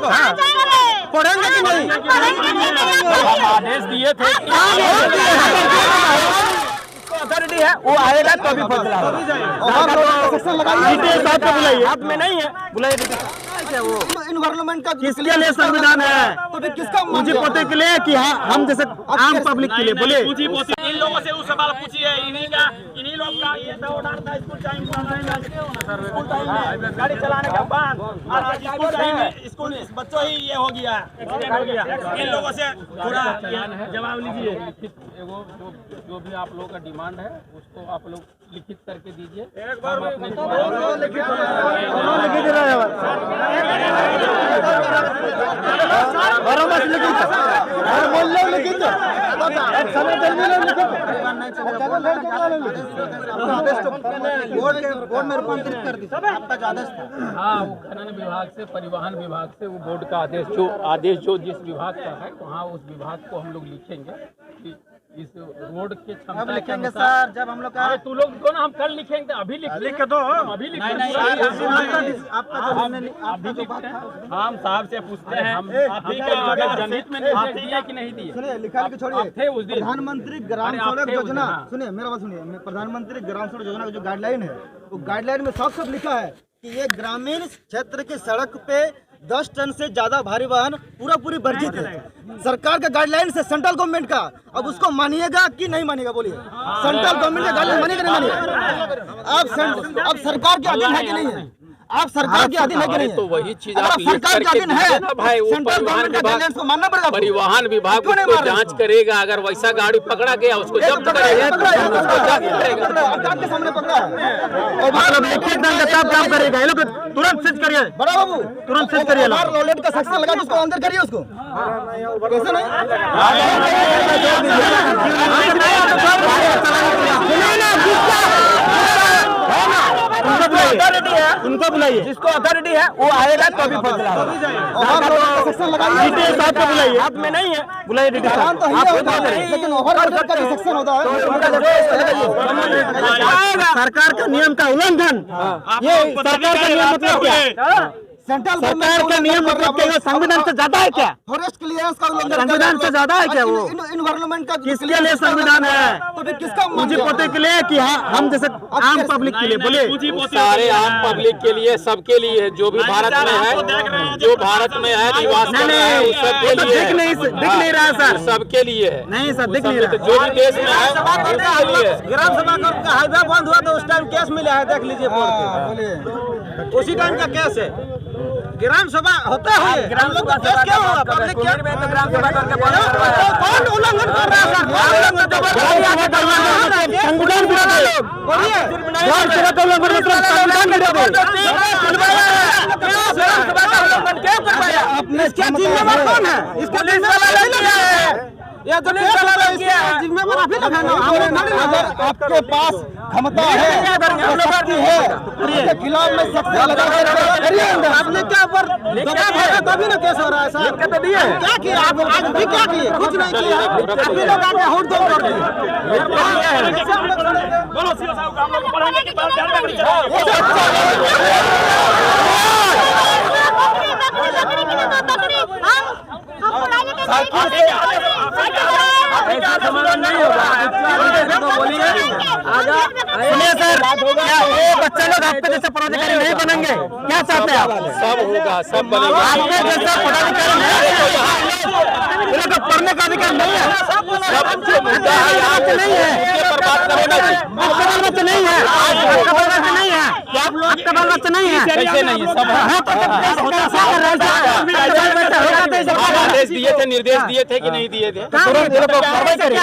को? पढ़ेंगे कि नहीं? हम आदेश दिए थे, अथॉरिटी है वो आएगा तभी फैसला बुलाइए, हाथ में नहीं है, बुलाइए। वो इन्वायरमेंट का किसके लिए संविधान है? तो फिर किसका पूंजी पोते के लिए कि हाँ हम जैसे आम पब्लिक के लिए? बोले इन लोगों से वो सवाल पूछिए, इन्हीं लोग का ये तो ऑर्डर था स्कूल टाइम गाड़ी चलाने का बंद, स्कूल बच्चों ही ये हो गया, एक्सीडेंट हो गया। इन लोगों से थोड़ा जवाब लीजिए। जो भी आप लोगों का डिमांड है उसको आप लोग लिखित करके दीजिए। एक बार बोर्ड में रूपांतरित कर दी आपका जो आदेश था। हाँ, वो खनन विभाग से, परिवहन विभाग से वो बोर्ड का आदेश जो जिस विभाग का है वहाँ उस विभाग को हम लोग लिखेंगे कि इस रोड के क्षमता कब लिखेंगे सर? जब हम लोग का तू लोग को ना हम कल लिखेंगे, अभी लिख दो, अभी लिख हम साहब से पूछते हैं, जनहित में निर्देश दिया कि नहीं दिए? सुनिए, लिखा के छोड़िए। थे उस दिन प्रधानमंत्री ग्राम सड़क योजना, सुनिए मेरा बात सुनिए, प्रधानमंत्री ग्राम सड़क योजना का जो गाइडलाइन है वो गाइडलाइन में साफ साफ लिखा है कि ये ग्रामीण क्षेत्र की सड़क पे 10 टन से ज्यादा भारी वाहन पूरी वर्जित है। सरकार का गाइडलाइन से सेंट्रल गवर्नमेंट का, अब उसको मानिएगा कि नहीं मानिएगा? बोलिए, सेंट्रल गवर्नमेंट का गाइडलाइन मानिएगा नहीं मानिएगा? अब सरकार के अधीन है कि नहीं है? आप सरकार के अधीन है कि नहीं? तो वही चीज आप सरकार के अधीन है ना भाई, वो सेंट्रल गवर्नमेंट का गाइडलाइन को मानना पड़ेगा। परिवहन विभाग उसको जांच करेगा, अगर वैसा गाड़ी पकड़ा गया उसको जब्त करेगा, आपके सामने पकड़ा है मतलब लिखित दंड तब काम करेगा। ये लोग तुरंत सीज करिए, बड़ा बाबू, तुरंत सीज करिए। लॉलेट का सेक्शन लगा उसको अंदर करिए उसको, कैसे नहीं? उनको बुलाइए, जिसको अथॉरिटी है वो आएगा तभी फैसला सेक्शन लगाइए, साहब को बुलाइए, हाथ में नहीं है, बुलाइए लेकिन ओवरलोड का जो सेक्शन होता है सरकार का नियम का उल्लंघन। ये सरकार का नियम मतलब क्या? सेंट्रल सरकार का नियम मतलब क्या? संविधान से ज्यादा है क्या? फॉरेस्ट क्लियरेंस का उल्लंघन, संविधान से ज्यादा है क्या? वो इन्वायरमेंट का किसके लिए संविधान है? तो फिर किसका पूंजी पोते के लिए कि हाँ हम जैसे आम पब्लिक के लिए? बोले सारे आम पब्लिक के लिए, सबके लिए है, जो भी भारत में है, जो भारत में है निवास कर रहा है उस सबके लिए दिख नहीं रहा सर, सबके लिए है। नहीं सर दिख नहीं रहा। जो भी देश में है उसके लिए। ग्राम सभा का हाईवे बंद हुआ तो उस टाइम केस मिला है, देख लीजिए बोर्ड पे, उसी टाइम का केस है। ग्राम सभा होता है, ग्राम लोग का केस क्या होगा? पब्लिक क्या में तो ग्राम सभा करके कौन उल्लंघन कर रहा है सर? संविधान विरोधी लोग बोलिए, ग्राम सभा का उल्लंघन मतलब संविधान विरोधी। क्या करवाया? इसका जिम्मेदार कौन है? इसका जिम्मेदार नहीं है, ये तो नहीं जिम्मेदार आप ही लगाना। अगर आपके पास क्षमता है, शक्ति है, उसके खिलाफ में सख्त लगा आपने क्या पर तभी ना केस हो रहा है सर? क्या किया आप? आज भी क्या किए? कुछ नहीं किया। अभी लोग आके हुड़ दौड़ कर दिए। बोलो सीओ साहब, हम लोग पढ़ाने के बाद ध्यान रखिए। ऐसा समाधान नहीं होगा। सुनिए सर, क्या वो बच्चे लोग आपके जैसे पदाधिकारी नहीं बनेंगे? क्या चाहते हैं आप? सब होगा, सब बनेगा। आपके जैसा पदाधिकारी नहीं है, पढ़ने का अधिकार नहीं है, सब जो मुद्दा है यहाँ पे नहीं है, उसके पर बात करो ना जी। आपका बाल बच्चा नहीं है, आपका बाल बच्चा नहीं है, आपका बाल बच्चा नहीं है, कैसे नहीं? सब आदेश दिए थे, निर्देश दिए थे कि नहीं दिए थे? तुरंत ये लोग कार्रवाई करिए।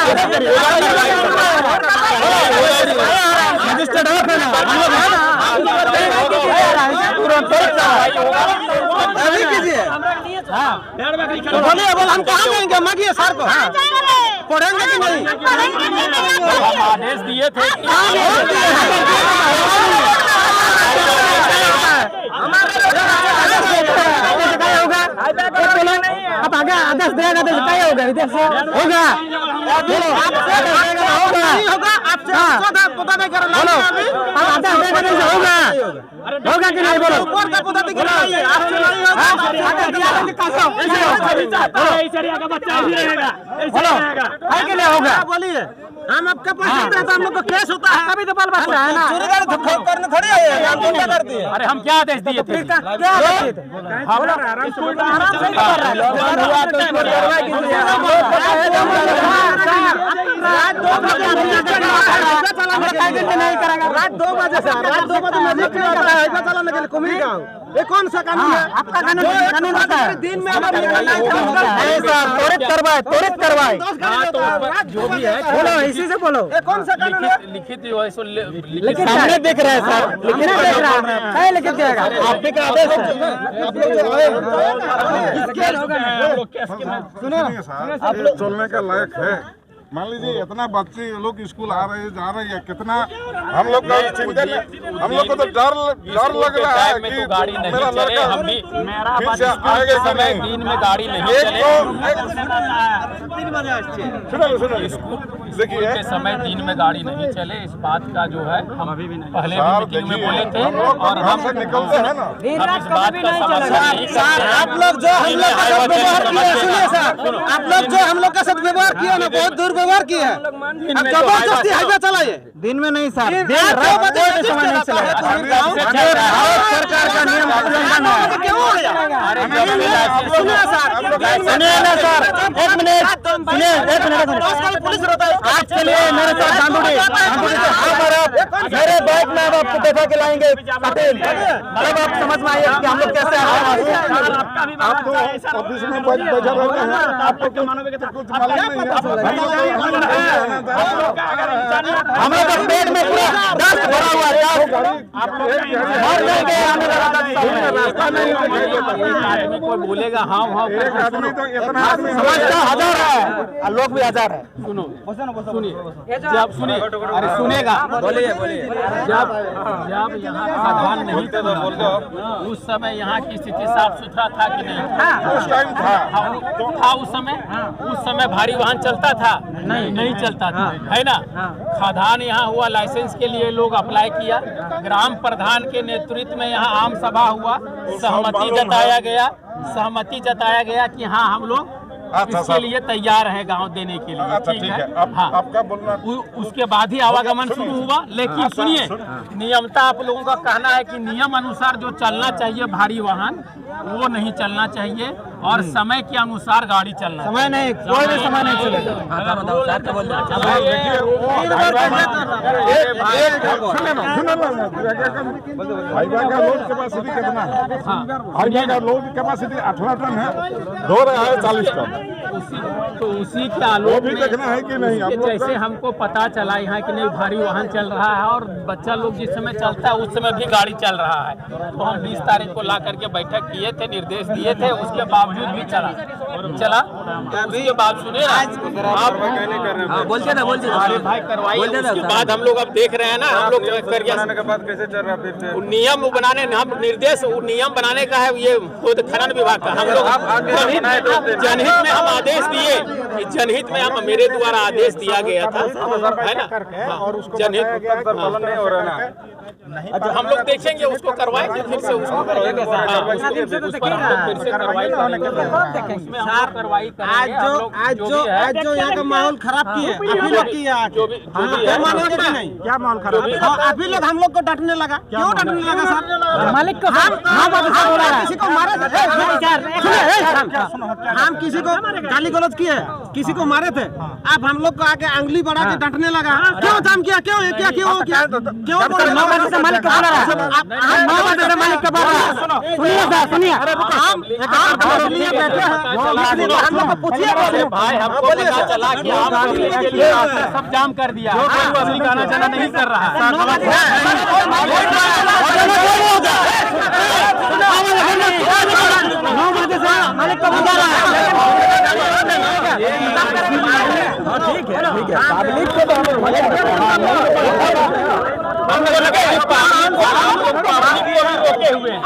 रजिस्टर्ड है ना, हम लोग है ना, तुरंत अभी कीजिए। तो बोलिए, बोल हम कहाँ जाएंगे? मांगिए सर को, पढ़ेंगे कि नहीं? हम आदेश दिए थे। अब आगे आदेश देगा तो क्या होगा? विदेश से होगा, बोलो होगा आपसे पता नहीं कर रहा बोलो, अब आदेश देगा तो होगा, होगा कि नहीं? बोलो ऊपर का पता नहीं कर रहा है, आपसे नहीं होगा। बोलिए हम आपके पास आते हैं तो हम लोग को केस होता है। अभी तो बाल बच्चा है ना, चोरी करने थोड़ी आए हैं, हम क्या करते हैं? अरे हम क्या आदेश दिए थे? क्या आदेश थे? आराम से कर रहा रात 2 बजे से मैजिक नहीं आता है, ऐसा चलाने के लिए कुमरी गाँव। ये कौन सा कानून है? आपका कानून होता है। दिन में अगर त्वरित करवाए जो भी है बोलो, इसी से बोलो। ये कौन सा कानून है? लिखित जो है सो लिखित सामने देख रहे हैं सर, लिखित देख रहा है, लिखित जाएगा। आपके क्या आदेश है? आप लोग जो आए सुनिए साहब, आप लोग चलने का लायक है। मान लीजिए इतना बच्चे लोग स्कूल आ रहे हैं, जा रहे हैं, कितना हम लोग का चिंता, हम लोग को तो डर लग रहा है कि गाड़ी नहीं मेरा चले। लड़का हम भी मेरा फिर से आएगा कि समय नहीं। दिन में गाड़ी नहीं चले। सुनो देखिए, के समय दिन में गाड़ी नहीं चले, इस बात का जो है हम पहले भी मीटिंग में बोले थे और हम से निकलते हैं ना, इस बात का समर्थन नहीं करते हैं। आप लोग जो हम लोग का सदव्यवहार किए, सुनिए सर, आप लोग जो हम लोग का सदव्यवहार किए ना, बहुत दुर्व्यवहार किए हैं। अब जबरदस्ती हाईवे चलाइए। दिन में नहीं सर, रात 2 बजे से समय नहीं चला। सरकार का नियम उल्लंघन है। क्यों हो गया? सुनिए सर, सुनिए ना सर, एक मिनट सुनिए, एक मिनट। पुलिस रहता है। आपके लिए मेरे साथ धांधुड़ी से मेरे बाइक में अब आपको बैठा के लाएंगे पटेल, तब आप समझ में आइए कि हम लोग कैसे आप तो ऑफिस में बैठा रहते हैं, आपको कुछ मालूम नहीं है। हम लोग का पेट में पूरा दस्त भरा हुआ है। मर जाएंगे आदमी कोई बोलेगा हाँ हाँ एक आदमी तो इतना आदमी समझता हजार है और लोग भी हजार है। सुनिए जब सुनिए, अरे सुनेगा, बोलिए जब यहाँ साधन नहीं था उस समय यहाँ की स्थिति साफ सुथरा था कि नहीं? उस टाइम था उस समय भारी वाहन चलता था? नहीं चलता था, है ना? खदान यहाँ हुआ, लाइसेंस के लिए लोग अप्लाई किया, ग्राम प्रधान के नेतृत्व में यहाँ आम सभा हुआ, सहमति जताया गया कि हाँ हम लोग इसके लिए तैयार है गांव देने के लिए। अच्छा ठीक है, आपका बोलना उसके बाद ही आवागमन शुरू हुआ। लेकिन सुनिए, नियमता आप लोगों का कहना है कि नियम अनुसार जो चलना चाहिए भारी वाहन वो नहीं चलना चाहिए और समय के अनुसार गाड़ी चलना। समय नहीं, कोई भी समय नहीं चलेगा। हाईवे का लोड कैपेसिटी कितना है? हाईवे का लोड कैपेसिटी 18 टन है, ढो रहा है 40 टन। उसी के वो आलोक भी में देखना है कि नहीं। आप लोग जैसे हमको पता चला यहाँ कि नहीं भारी वाहन चल रहा है और बच्चा लोग जिस समय चलता है उस समय भी गाड़ी चल रहा है, तो हम 20 तारीख को ला करके बैठक किए थे, निर्देश दिए थे, उसके बावजूद भी चला। उसके बाद सुने आप बोलते ना अरे भाई करवाइए। उसके बाद हम लोग अब देख रहे हैं ना, हम लोग के बाद कैसे चल रहा है नियम बनाने, हम निर्देश नियम बनाने का है ये खुद खनन विभाग का। हम लोग जनहित में हम आदेश दिए, जनहित में हम मेरे द्वारा आदेश दिया गया था, है ना? जनहित पालन नहीं हो रहा है। हम लोग देखेंगे, उसको करवाएंगे, फिर से उसको करवाएंगे, फिर से कार्रवाई करेंगे। उसमें हम लोग कार्रवाई करेंगे। आज जो यहाँ का माहौल खराब किए अभी लोग किए, क्या मानेंगे कि नहीं? क्या माहौल खराब? अभी लोग हम लोग को डांटने लगा। क्यों डांटने लगा सर? मालिक को किसी को मारे थे? हम किसी को गाली गलौज किए, किसी को मारे थे, अब हम लोग को आके अंगली बढ़ा के डांटने लगा। क्यों काम किया? क्यों क्या क्यों क्यों? 9 बजे से मालिक को बोला रहा है, 9 बजे से मालिक को बोला रहा है। सुनिए सर, सुनिए, हम लिए बैठे हैं, हम लोग को पूछिए भाई हमको पता चला कि आप के लिए सब जाम कर दिया, असली गाना जाना नहीं कर रहा है। 9 बजे से मालिक को बुला रहा है। ठीक है, ठीक है, पब्लिक को हम लोग लगे रोके हुए हैं।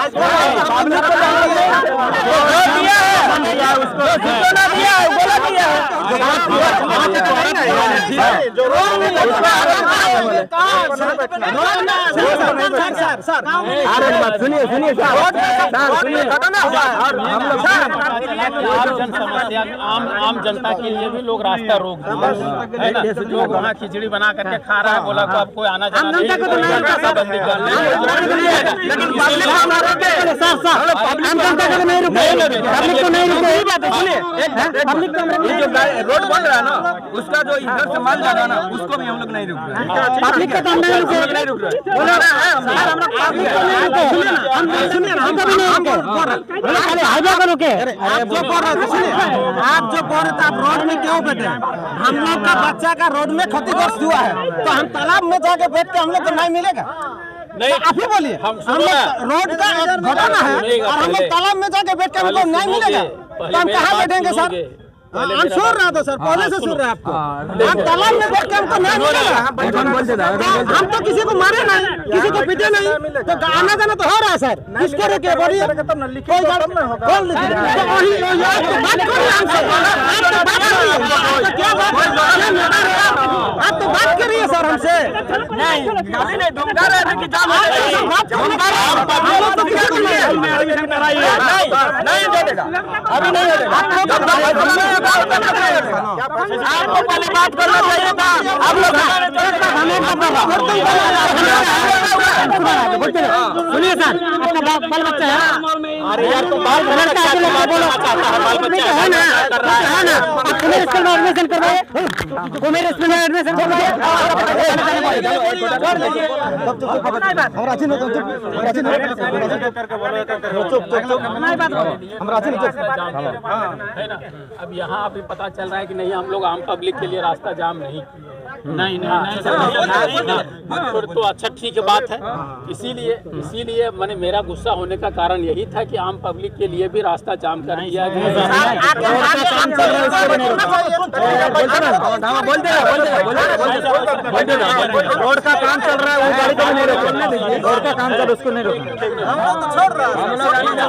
सुनिए सुनिए सर, सुनिए, हम लोग आम जन समस्या आम जनता के लिए भी लोग रास्ता रोक दिए है ना। लोग वहाँ खिचड़ी बना करके खा रहा है, बोला को अब कोई आना जाना नहीं, जनता को तो नहीं पैसा बंदी कर ले। लेकिन पब्लिक को नहीं रुके, पब्लिक को नहीं रुके। यही बात है, सुनिए पब्लिक को जो रोड बन रहा है ना, उसका जो इधर से माल जा रहा है ना, उसको भी हम लोग नहीं रुक रहे। पब्लिक का तो हम नहीं रुके, नहीं रुक रहे। बोला हम पब्लिक को नहीं रुके, सुनिए ना, हम कभी नहीं रुके, खाली हाईवे पर रुके। आप जो बोल रहे थे, सुनिए, आप जो बोल रहे थे, आप रोड में क्यों बैठे? हम लोग का बच्चा का रोड में क्षतिग्रस्त हुआ है, तो हम तालाब में जाके बैठ के हम लोग को नहीं मिलेगा? नहीं, आप ही बोलिए, हम लोग रोड का घटना है और हम लोग तालाब में जाके बैठ के हमको नहीं मिलेगा, तो हम कहाँ बैठेंगे सर? हम सुन रहा था सर, पहले से सुन रहे हैं आपको। हम तालाब में बैठ के हमको नहीं मिलेगा, हम तो किसी को मारे नहीं, किसी को पीटे नहीं, तो आना जाना तो हो रहा है सर। किसको रोके बोलिए? कोई बात नहीं होगा। बोल दीजिए, तो वही आप तो बात कर रहे हैं हमसे, आप तो बात कर रही है, क्या बात कर रहे हैं? आप तो बात कर रही है सर हमसे। नहीं गाली नहीं, धमका रहे थे कि जाम है, नहीं दे देगा, अभी नहीं दे देगा। आपको पहले बात करना चाहिए था, आप लोग सुनिए सर, आपका बाल बच्चा है। अरे यार तो बाल बच्चा है ना, मेरे स्कूल में एडमिशन करवाए, वो मेरे स्कूल में एडमिशन करवाए। अब यहाँ अभी पता चल रहा है कि नहीं, हम लोग आम पब्लिक के लिए रास्ता जाम नहीं नहीं तो अच्छा ठीक है बात है। इसीलिए मैंने मेरा गुस्सा होने का कारण यही था कि आम पब्लिक के लिए भी रास्ता जाम कर दिया गया। रोड का काम चल रहा है, वो गाड़ी को नहीं रोकना, रोड का काम चल उसको नहीं रोकना।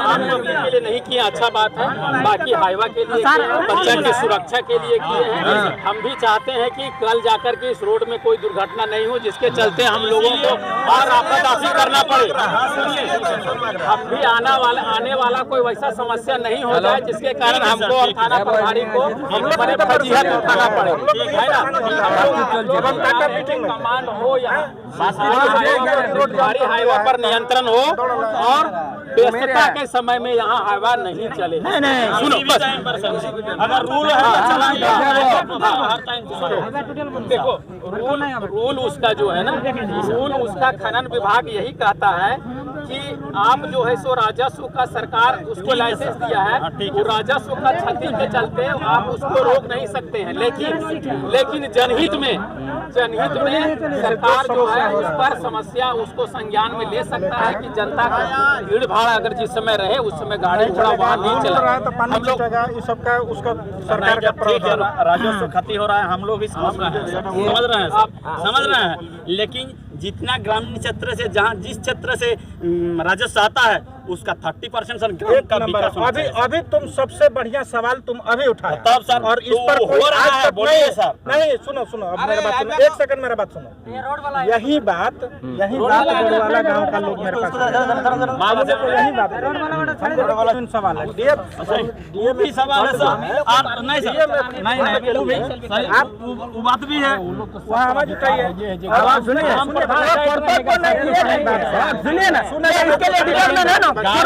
आम पब्लिक के लिए नहीं किया, अच्छा बात है। बाकी हाईवा के लिए, बच्चा की सुरक्षा के लिए किए हैं। हम भी चाहते हैं कि कल जाकर के इस रोड में कोई दुर्घटना नहीं हो जिसके चलते हम लोगों को और आपदाफी करना पड़े। हम भी आने वाला कोई वैसा समस्या नहीं हो जाए जिसके कारण हमको और थाना प्रभारी को बड़े फजीहत उठाना पड़े, है ना। कमांड हो यहाँ, हाईवा पर नियंत्रण हो और व्यस्तता के समय में यहाँ हाईवा नहीं चले। सुनो बस, अगर रूल है देखो, रूल उसका जो है ना, रूल उसका खनन विभाग यही कहता है कि आप जो है सो राजस्व का सरकार उसको लाइसेंस दिया है, वो राजस्व का क्षति के चलते आप उसको रोक नहीं सकते हैं। लेकिन जनहित में सरकार जो है उस पर समस्या उसको संज्ञान में ले सकता है कि जनता का भीड़ भाड़ अगर जिस समय रहे उस समय गाड़ी घोड़ा वहाँ नहीं चला, तो हम लोग इस सब का उसका सरकार का राजस्व क्षति हो रहा है, हम लोग भी समझ रहे हैं, लेकिन जितना ग्रामीण क्षेत्र से जहाँ जिस क्षेत्र से राजस्व आता है उसका 30% का विकास होना चाहिए। अभी तुम सबसे बढ़िया सवाल तुम अभी उठाए तब सर, और इस पर हो रहा है, बोलिए सर। नहीं सुनो अब मेरा बात सुनो, एक सेकंड मेरा बात सुनो। यही बात गोड़वाला गांव का लोग मेरे पास यही बात सवाल है, ये भी सवाल है सर। आप नहीं सर, नहीं आप वो बात भी है, वहाँ आवाज उठाइए, आवाज सुनिए ना, इसके लिए डिपार्टमेंट है ना, गाँव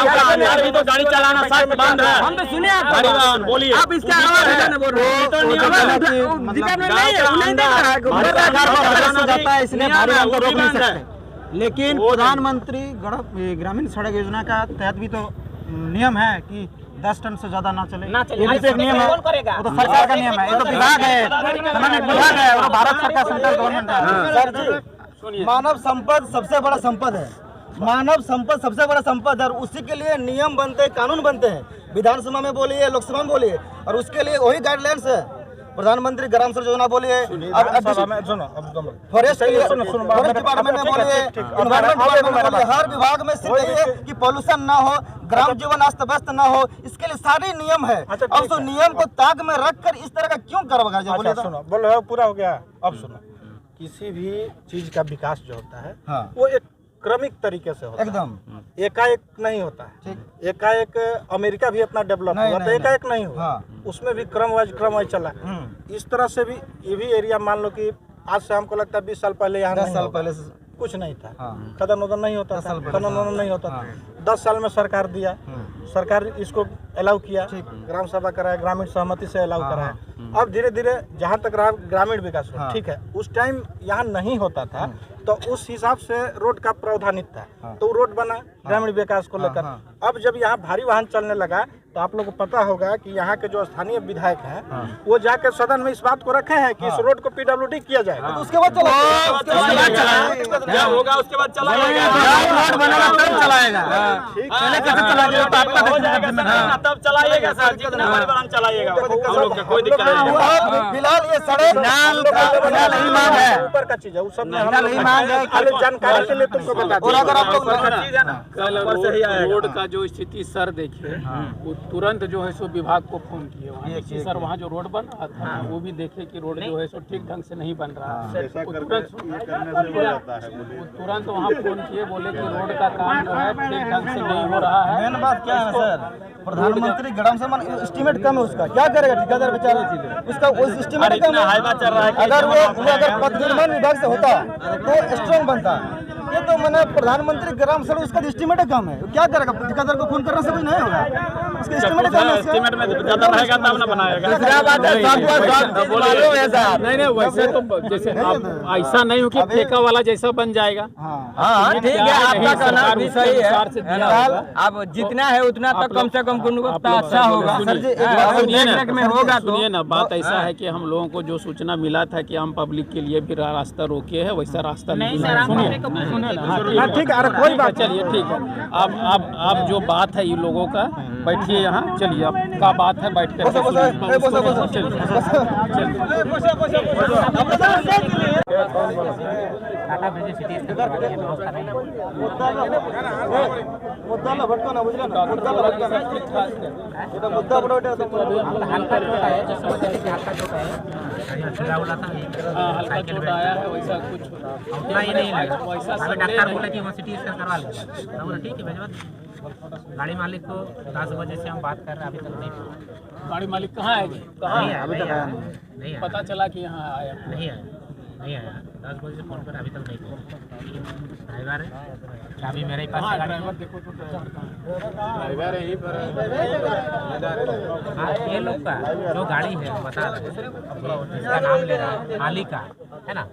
का अंदर भी तो गाड़ी चलाना सख्त बंद है। हम तो सुनिए, परिवहन बोलिए, आप इसका आवाज लेकिन प्रधानमंत्री ग्रामीण सड़क योजना का तहत भी तो नियम है कि 10 टन से ज्यादा ना चले। ये भी तो एक नियम है, वो तो सरकार का नियम है, ये तो विभाग है, विभाग है, वो भारत सरकार सेंट्रल गवर्नमेंट है। सर जी, मानव संपद सबसे बड़ा संपद है, मानव संपद सबसे बड़ा संपद है और उसी के लिए नियम बनते हैं, कानून बनते हैं, विधानसभा में बोलिए, लोकसभा में बोलिए, और उसके लिए वही गाइडलाइंस है। प्रधानमंत्री ग्राम सड़क योजना बोलिए, फॉरेस्ट डिपार्टमेंट में बोलिए, एनवायरमेंट डिपार्टमेंट में बोलिए, हर विभाग में सिर्फ यही है कि पॉल्यूशन ना हो, ग्राम जीवन अस्त व्यस्त ना हो, इसके लिए सारे नियम है। अब तो नियम को ताक में रखकर इस तरह का क्यों करवा बोलिए? सुनो, बोलो पूरा हो गया। अब सुनो, किसी भी चीज का विकास जो होता है वो एक क्रमिक तरीके से होता एकदम है, एकाएक नहीं होता है। एकाएक अमेरिका भी इतना डेवलप हुआ तो एकाएक नहीं हुआ, उसमें भी क्रम वाइज चला। इस तरह से भी ये भी एरिया मान लो कि आज से हमको लगता है 20 साल पहले यहाँ 10 साल पहले से कुछ नहीं था, खनन वदन नहीं होता था, खनन नहीं होता था। 10 साल में सरकार दिया, सरकार इसको अलाउ किया, ग्राम सभा कराया, ग्रामीण सहमति से अलाउ कराया। अब धीरे धीरे जहाँ तक रहा ग्रामीण विकास हुआ, ठीक है। उस टाइम यहाँ नहीं होता था तो उस हिसाब से रोड का प्रावधानित था, तो रोड बना ग्रामीण विकास को लेकर। अब जब यहाँ भारी वाहन चलने लगा तो आप लोगों को पता होगा कि यहाँ के जो स्थानीय विधायक हैं वो जाकर सदन में इस बात को रखे हैं कि इस रोड को पीडब्ल्यूडी किया जाएगा। तो उसके बाद क्या होगा उसके बाद चलाएगा, तब चलाइएगा सर, जितना बार चलाइएगा हम लोग का कोई दिक्कत नहीं। फिलहाल ये सड़क ऊपर का चीज है, उस सब में जानकारी के लिए तुमको बता और अगर आप लोग रोड का जो स्थिति सर देखिए, वो तुरंत जो है सो विभाग को फोन किए वहाँ कि सर वहाँ जो रोड बन रहा था वो भी देखे कि रोड जो है सो ठीक ढंग से नहीं बन रहा है। तुरंत वहाँ फोन किए, बोले कि रोड का काम जो है ठीक ढंग से नहीं हो रहा है। मेन बात क्या है सर, प्रधानमंत्री ग्राम सभा एस्टीमेट कम है उसका, क्या करेगा ठेकेदार बेचारा, उसका उस एस्टीमेट कम है। अगर वो पथ निर्माण विभाग से होता तो स्ट्रॉन्ग बनता। ये तो मैंने प्रधानमंत्री ग्राम सड़क उसका एस्टीमेट कम है, क्या करेगा, ठेकेदार को फोन करने से कुछ नहीं होगा, उसका एस्टीमेट कम है। एस्टीमेट में ज्यादा रहेगा तब ना बनाएगा। नहीं वैसे तो जैसे अब ऐसा नहीं हो कि ठेका वाला जैसा बन जाएगा। हाँ ठीक है, आपका कहना भी सही है। अब जितना है उतना तो कम से कम गुणवत्ता अच्छा होगा। सुनिए ना, बात ऐसा है कि हम लोगों को जो सूचना मिला था कि हम पब्लिक के लिए भी रास्ता रोके है, वैसा रास्ता नहीं सुनिए ना, ठीक है, कोई बात, चलिए ठीक है। अब जो बात है ये लोगों का, बैठिए यहाँ, चलिए अब का बात है, बैठ कर मुद्दा ना भटको ना, बुझलो ना, मुद्दा ना भटको ना, मुद्दा बड़ा हल्का चोट आया, जैसे हल्का चोट आया, हल्का चोट आया है, वैसा कुछ उतना ही नहीं लगा। अभी डॉक्टर बोला कि वहाँ सिटी स्कैन करवा लेंगे, बोला ठीक है भेजवा। गाड़ी मालिक को 10 बजे से हम बात कर रहे हैं, अभी तक नहीं पहुँचा। गाड़ी मालिक कहाँ है? कहाँ है? नहीं आया, पता चला कि यहाँ आया नहीं आया 10 बजे से फोन कर, अभी तक नहीं पहुँचा। ड्राइवर है, चाबी मेरे पास है, ड्राइवर देखो तो ड्राइवर यहीं पर ये लोग का जो गाड़ी है बता रहे हैं, जिसका नाम ले रहा है हाली का है ना,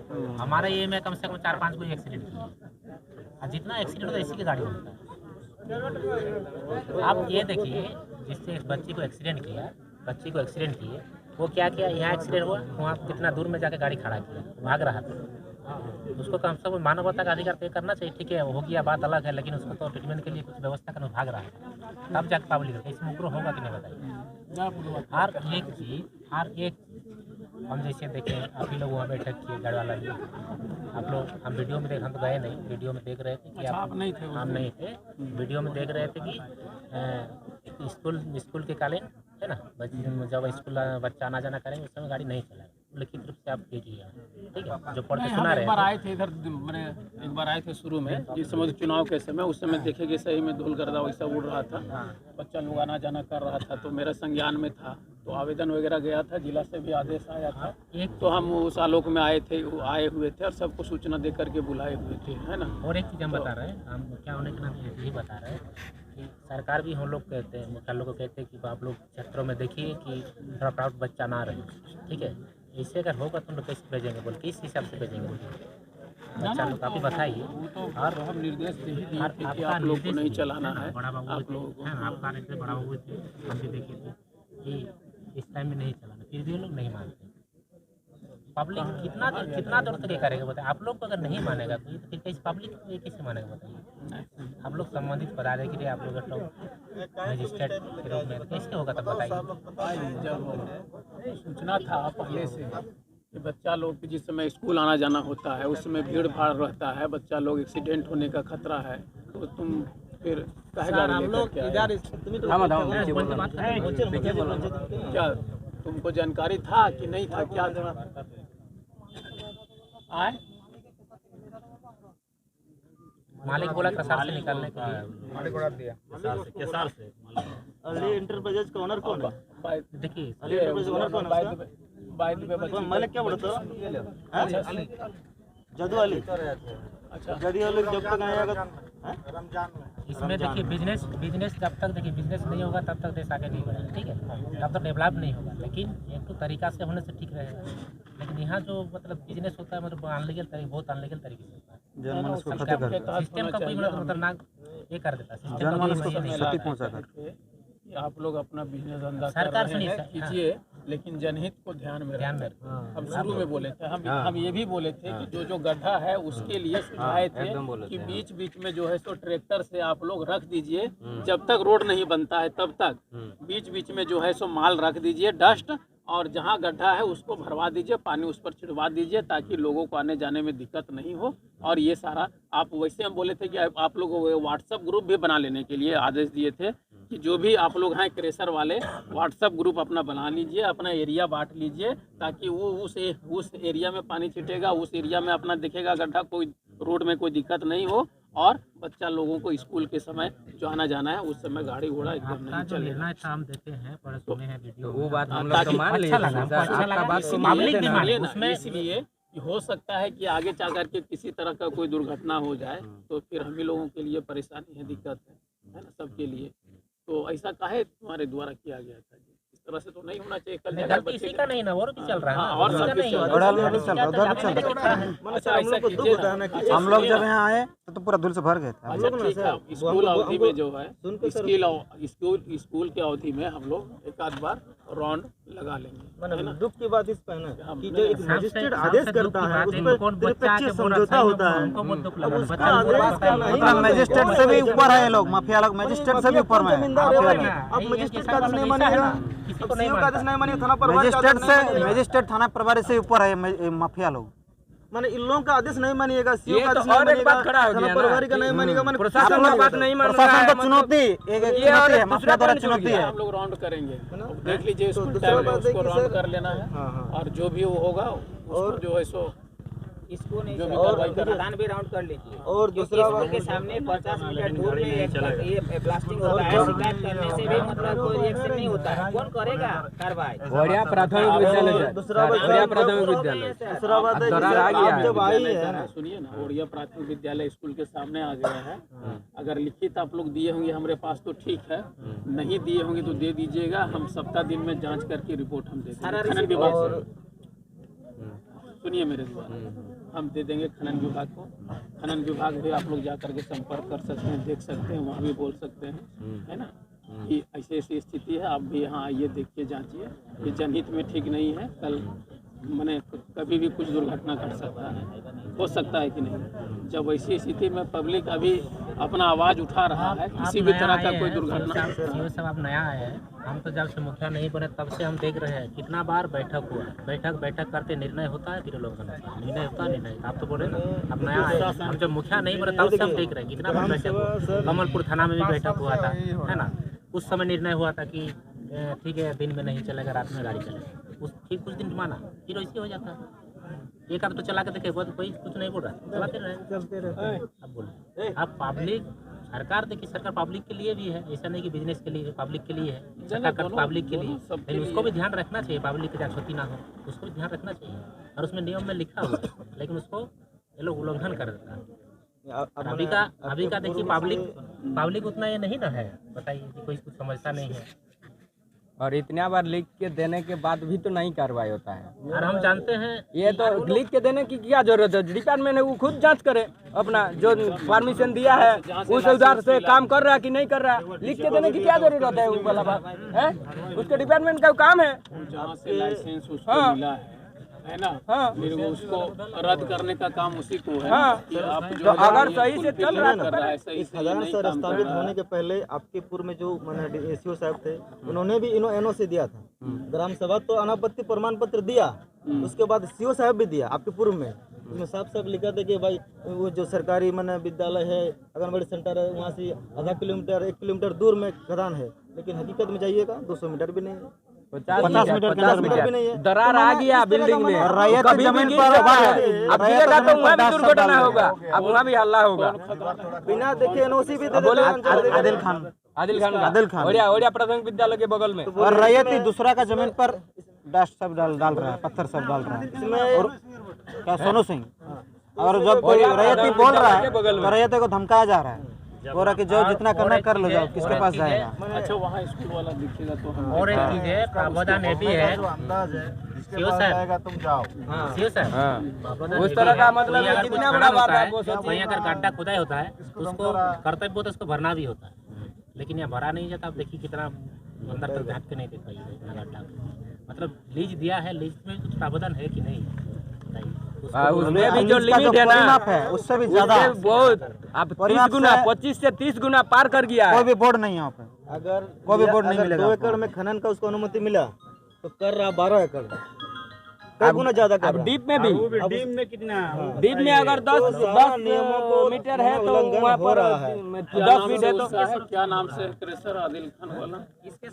हमारे ये में कम से कम 4-5 कोई एक्सीडेंट किया, और जितना एक्सीडेंट होता है इसी की गाड़ी होता है। आप ये देखिए, जिससे इस बच्ची को एक्सीडेंट किए, वो क्या किया, यहाँ एक्सीडेंट हुआ, वहाँ कितना दूर में जाके गाड़ी खड़ा किया, भाग रहा था। उसको कम से कम मानवता का अधिकार तय करना चाहिए, ठीक है, हो गया बात अलग है, लेकिन उसको तो ट्रीटमेंट के लिए कुछ व्यवस्था करना, भाग रहा है, तब जाके पब्लिक इसमें उग्र होगा कि नहीं बताइए। हर एक चीज़ हम जैसे देखें, आप ही लोग वहाँ बैठक किए गाड़ी वाला भी, आप लोग, हम वीडियो में हम तो गए नहीं, वीडियो में देख रहे थे कि आप नहीं थे, हम नहीं थे, वीडियो में देख रहे थे कि स्कूल के कालीन है ना, जब स्कूल बच्चा आना जाना करेंगे उस समय गाड़ी नहीं चलाएगा, लिखित रूप से आप कीजिए, ठीक है, जो पढ़ के सुना रहे। एक बार आए थे इधर, मैंने एक बार आए थे शुरू में, जिस समय चुनाव के समय, उस समय देखे कि सही में धूल गर्दा वैसा उड़ रहा था, बच्चा लोग आना जाना कर रहा था, तो मेरा संज्ञान में था, तो आवेदन वगैरह गया था, जिला से भी आदेश आया था, तो हम उस आलोक में आए हुए थे और सबको सूचना दे करके बुलाए हुए थे, है ना। और एक चीज़ हम बता रहे हैं, हम क्या होने के नाते यही बता रहे हैं कि सरकार भी हम लोग कहते हैं, मुखिया लोग को कहते हैं कि आप लोग क्षेत्रों में देखिए कि थोड़ा प्राउड बच्चा ना रहे, ठीक है, इससे अगर होगा तो हम लोग कैसे भेजेंगे, बोल किस हिसाब से भेजेंगे, बच्चा लोग आप ही बताइए। और हम निर्देश दे ही दिए थे कि आप लोग को नहीं चलाना है, बड़ा बाबू आप लोगों को, आपका निर्देश बड़ा बाबू थे, हम भी देखे थे कि इस टाइम में नहीं चलाना, फिर भी वो लोग नहीं मानते। पब्लिक कितना दूर तक ये करेगा बताइए, आप लोग को अगर नहीं मानेगा तो फिर कैसे पब्लिक कैसे मानेगा बताइए। आप लोग संबंधित पदाधिकारी, आप लोग मजिस्ट्रेट के रूप में कैसे होगा तब बताइए। जब सूचना था पहले से कि बच्चा लोग जिस समय स्कूल आना जाना होता है उस समय भीड़ भाड़ रहता है, बच्चा लोग एक्सीडेंट होने का खतरा है, तो तुम फिर क्या तुमको जानकारी था कि नहीं था, क्या आए मालिक बोला कसार से निकालने के लिए। केसार से अली इंटरप्राइजेज का ओनर कौन है? देखिए अली इंटरप्राइजेज ओनर कौन है उसका? मालिक क्या बोलते हो? जदू अली। अच्छा, जदू अली जब तक आएगा इसमें देखिए बिजनेस जब तक देखिए बिजनेस नहीं होगा तब तक देश आगे नहीं बढ़ेगा, ठीक है, तब तक डेवलप नहीं होगा। लेकिन एक तो तरीका से होने से ठीक रहेगा। लेकिन यहाँ जो मतलब बिजनेस होता है मतलब अनलीगल तरीके, बहुत अनलीगल तरीके से होता है। सिस्टम का कोई मतलब खतरनाक ये कर देता है, सिस्टम आप लोग अपना बिजनेस धंधा सरकार कर रहे हैं, कीजिए, लेकिन जनहित को ध्यान में रखिए। हम शुरू में बोले थे, हम ये भी बोले थे कि जो गड्ढा है उसके लिए सुझाए थे कि बीच बीच में जो है सो ट्रैक्टर से आप लोग रख दीजिए, जब तक रोड नहीं बनता है तब तक बीच बीच में जो है सो माल रख दीजिए, डस्ट, और जहाँ गड्ढा है उसको भरवा दीजिए, पानी उस पर छिड़वा दीजिए, ताकि लोगों को आने जाने में दिक्कत नहीं हो। और ये सारा आप वैसे हम बोले थे कि आप लोग व्हाट्सएप ग्रुप भी बना लेने के लिए आदेश दिए थे कि जो भी आप लोग हैं क्रेशर वाले व्हाट्सएप ग्रुप अपना बना लीजिए, अपना एरिया बांट लीजिए, ताकि वो उस एरिया में पानी छिटेगा, उस एरिया में अपना दिखेगा गड्ढा, कोई रोड में कोई दिक्कत नहीं हो, और बच्चा लोगों को स्कूल के समय जो आना जाना है उस समय गाड़ी घोड़ा एकदम नहीं चले। हम देते हैं पढ़े सुने हैं वीडियो, वो बात हम लोग मान लिए, अच्छा लगा पब्लिक भी माने उसमें। इसलिए कि हो सकता है कि आगे जा करके किसी तरह का कोई दुर्घटना हो जाए तो फिर हम ही लोगों के लिए परेशानी है, दिक्कत है ना, सबके लिए। तो ऐसा काहे तुम्हारे द्वारा किया गया था? इस तरह से तो नहीं होना चाहिए। कल जाकर किसी का नहीं ना, और भी चल रहा है, और सब नहीं हम लोग जब यहाँ आए तो पूरा धूल से भर गए थे। अच्छा ठीक है, स्कूल अवधि में जो है स्कूल के अवधि में हम लोग एक आध बार राउंड लगा लेंगे। दुख की बात इस पर है कि जो एक मजिस्ट्रेट आदेश करता है उस पर त्रिपक्षीय समझौता होता है। मतलब मजिस्ट्रेट से भी ऊपर है ये लोग, माफिया लोग मजिस्ट्रेट से भी ऊपर में है। अब मजिस्ट्रेट का आदेश नहीं मानेगा, सीओ का आदेश नहीं मानेगा, थाना प्रभारी का आदेश नहीं मानेगा। मजिस्ट्रेट थाना प्रभारी से ऊपर है माफिया लोग। माने इन लोगों का आदेश नहीं मानिएगा, सीओ का आदेश नहीं मानिएगा, थाना प्रभारी का नहीं मानिएगा, माने प्रशासन का बात नहीं मान रहा है। प्रशासन को चुनौती एक चुनौती है, माफिया द्वारा चुनौती है। हम लोग राउंड करेंगे, देख लीजिए स्कूल टाइम में उसको राउंड कर लेना है, और जो भी होगा और जो है सो इसको नहीं जो भी और कार्रवाई करना प्रधान भी राउंड कर लीजिए। और दूसरा स्कूल के सामने 50 मीटर दूर में ये ब्लास्टिंग होता है, शिकायत करने से भी मतलब कोई एक्शन नहीं होता है। कौन करेगा कार्रवाई? दूसरा बात है दूसरा बात है आप जब आई है, सुनिए ना, ओड़िया प्राथमिक विद्यालय स्कूल के सामने आ गया है। अगर लिखित आप लोग दिए होंगे हमारे पास तो ठीक है, नहीं दिए होंगे तो दे दीजिएगा, हम सप्ताह दिन में जांच करके रिपोर्ट हम दे देंगे खनन विभाग से। सुनिए मेरे द्वारा हम दे देंगे खनन विभाग को। खनन विभाग भी आप लोग जा करके संपर्क कर सकते हैं, देख सकते हैं, वहाँ भी बोल सकते हैं, है ना, कि ऐसी ऐसी स्थिति है, आप भी यहाँ आइए, देखिए, जांचिए, ये जनहित में ठीक नहीं है। कल मैंने कभी भी कुछ दुर्घटना घट सकता है, हो सकता है कि नहीं। जब ऐसी स्थिति में पब्लिक अभी अपना आवाज़ उठा रहा है, किसी भी तरह का कोई दुर्घटना। सीओ साहब आप नया आए हैं, हम तो जब से मुखिया नहीं बने तब से हम देख रहे हैं कितना बार बैठक हुआ, बैठक करते निर्णय होता है, फिर लोग निर्णय होता है, निर्णय आप तो बोले ना अब नया आए हैं। हम जब मुखिया नहीं बने तब से हम देख रहे हैं कितना बार बैठक हुआ। कमलपुर थाना में भी बैठक हुआ था, है ना, उस समय निर्णय हुआ था कि ठीक है दिन में नहीं चलेगा, रात में गाड़ी चलेगा। फिर कुछ दिन माना, फिर वैसे हो जाता है। एक आध तो चला के देखे, कोई कुछ नहीं बोल रहा, चलाते रहे। अब बोलो अब पब्लिक सरकार, देखिए सरकार पब्लिक के लिए भी है, ऐसा नहीं कि बिजनेस के लिए, पब्लिक के लिए है, सरकार पब्लिक के लिए, लेकिन उसको भी ध्यान रखना चाहिए, पब्लिक की क्षति ना हो, उसको भी ध्यान रखना चाहिए। और उसमें नियम में लिखा हुआ है, लेकिन उसको ये लोग उल्लंघन कर देता है। अभी का देखिए पब्लिक उतना ये नहीं ना है, बताइए कि कोई कुछ समझता नहीं है। और इतना बार लिख के देने के बाद भी तो नहीं कार्रवाई होता है। और हम जानते हैं ये तो लिख के देने की क्या जरूरत है? डिपार्टमेंट है वो खुद जांच करे, अपना जो परमिशन दिया है उस आधार से काम कर रहा है कि नहीं कर रहा है। लिख के देने की क्या जरूरत है? वो वाला बात है, उसके डिपार्टमेंट का काम है। जहाँ से लाइसेंस उसको मिला है ना, फिर उसको रद्द करने का काम उसी को है। कि आप तो अगर सही से चल रहा है, इस खदान से स्थापित होने के पहले आपके पूर्व में जो एसईओ साहब थे, उन्होंने भी एनओ से दिया था। ग्राम सभा तो अनापत्ति प्रमाण पत्र दिया, उसके बाद सीओ साहब भी दिया आपके पूर्व में। उसमें साफ साफ लिखा था कि भाई वो जो सरकारी विद्यालय है, आंगनबाड़ी सेंटर है, वहाँ से आधा किलोमीटर 1 किलोमीटर दूर में खदान है, लेकिन हकीकत में जाइएगा 200 मीटर भी नहीं है। 50 मीटर के अंदर भी नहीं है। दरार आ गया बिल्डिंग में, रैयती कभी भी जमीन गिर पर सकता है। रैयती अब गिरेगा तो वहाँ भी जमीन पर दुर्घटना दास होगा, अब वहाँ भी हल्ला होगा। बिना देखे एनओसी भी दे बोले देते हैं। आदिल खान आदिल खान आदिल ओडिया प्राथमिक विद्यालय के बगल में। और रैयती दूसरा का जमीन पर डस्ट सब डाल रहा है, पत्थर सब डाल रहा है। इसमें क्या सोनू सिंह, और जब कोई रैयती बोल रहा है तो रैयती को धमकाया जा रहा है, बोल रहा कि जो जितना करना कर लो, जाओ किसके पास जाएगा। अच्छा वहाँ स्कूल वाला दिखेगा तो हम और एक चीज है, प्रावधान ये भी है अंदाज है शिव सर, तुम जाओ। शिव सर, उस तरह का मतलब है, कितना बड़ा बात है वो सोचिए। वहीं अगर गड्ढा खुदाई होता है तो उसको कर्तव्य होता है, उसको भरना भी होता है, लेकिन यहाँ भरा नहीं जाता। आप देखिए कितना अंदर तक झाँक के नहीं देख पाइए इतना गड्ढा। मतलब लीज दिया है, लीज में कुछ प्रावधान है कि नहीं उसमें भी जो लिमिट है ना, है उससे भी ज्यादा उससे बहुत अब 30 गुना 25 से 30 गुना पार कर गया कोई है। भी बोर्ड नहीं है यहाँ पे, अगर कोई भी बोर्ड नहीं अगर मिलेगा 2 आपको। एकड़ में खनन का उसको अनुमति मिला तो कर रहा 12 एकड़, कई गुना ज्यादा कर अब रहा। डीप में भी, डीम में कितना डीप में अगर 10 मीटर है तो वहाँ पर 10 फीट है तो क्या नाम से क्रेशर आदिल खान वाला,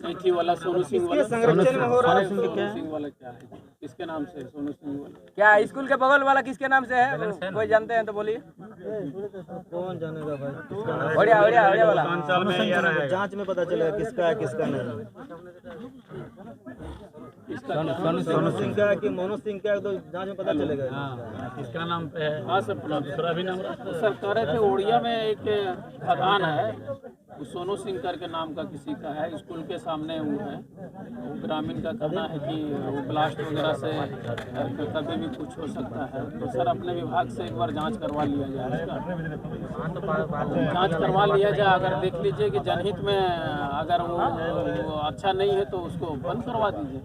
मेथी वाला, सोनू सिंह वाला, संरक्षण में हो रहा है। सोनू सिंह वाला क्या है, किसके नाम से सोनू सिंह वाला? क्या स्कूल के बगल वाला किसके नाम से है, कोई जानते हैं तो बोलिए। कौन जानेगा भाई किसका नाम? ओडिया ओडिया ओडिया वाला जांच में पता चलेगा किसका है किसका नहीं। सोनू सिंह का है कि मोनू सिंह का है तो जांच में पता चलेगा। किसका नाम पे है? हाँ सर, दूसरा भी नाम सर कह रहे थे ओडिया में एक खदान है, वो सोनू सिंह करके नाम का किसी का है, स्कूल के सामने वो है। वो ग्रामीण का कहना है कि वो ब्लास्ट वगैरह से कभी भी कुछ हो सकता है। तो सर अपने विभाग से एक बार जांच करवा लिया जाए, इसका जांच करवा लिया जाए। अगर देख लीजिए कि जनहित में अगर वो अच्छा नहीं है तो उसको बंद करवा दीजिए।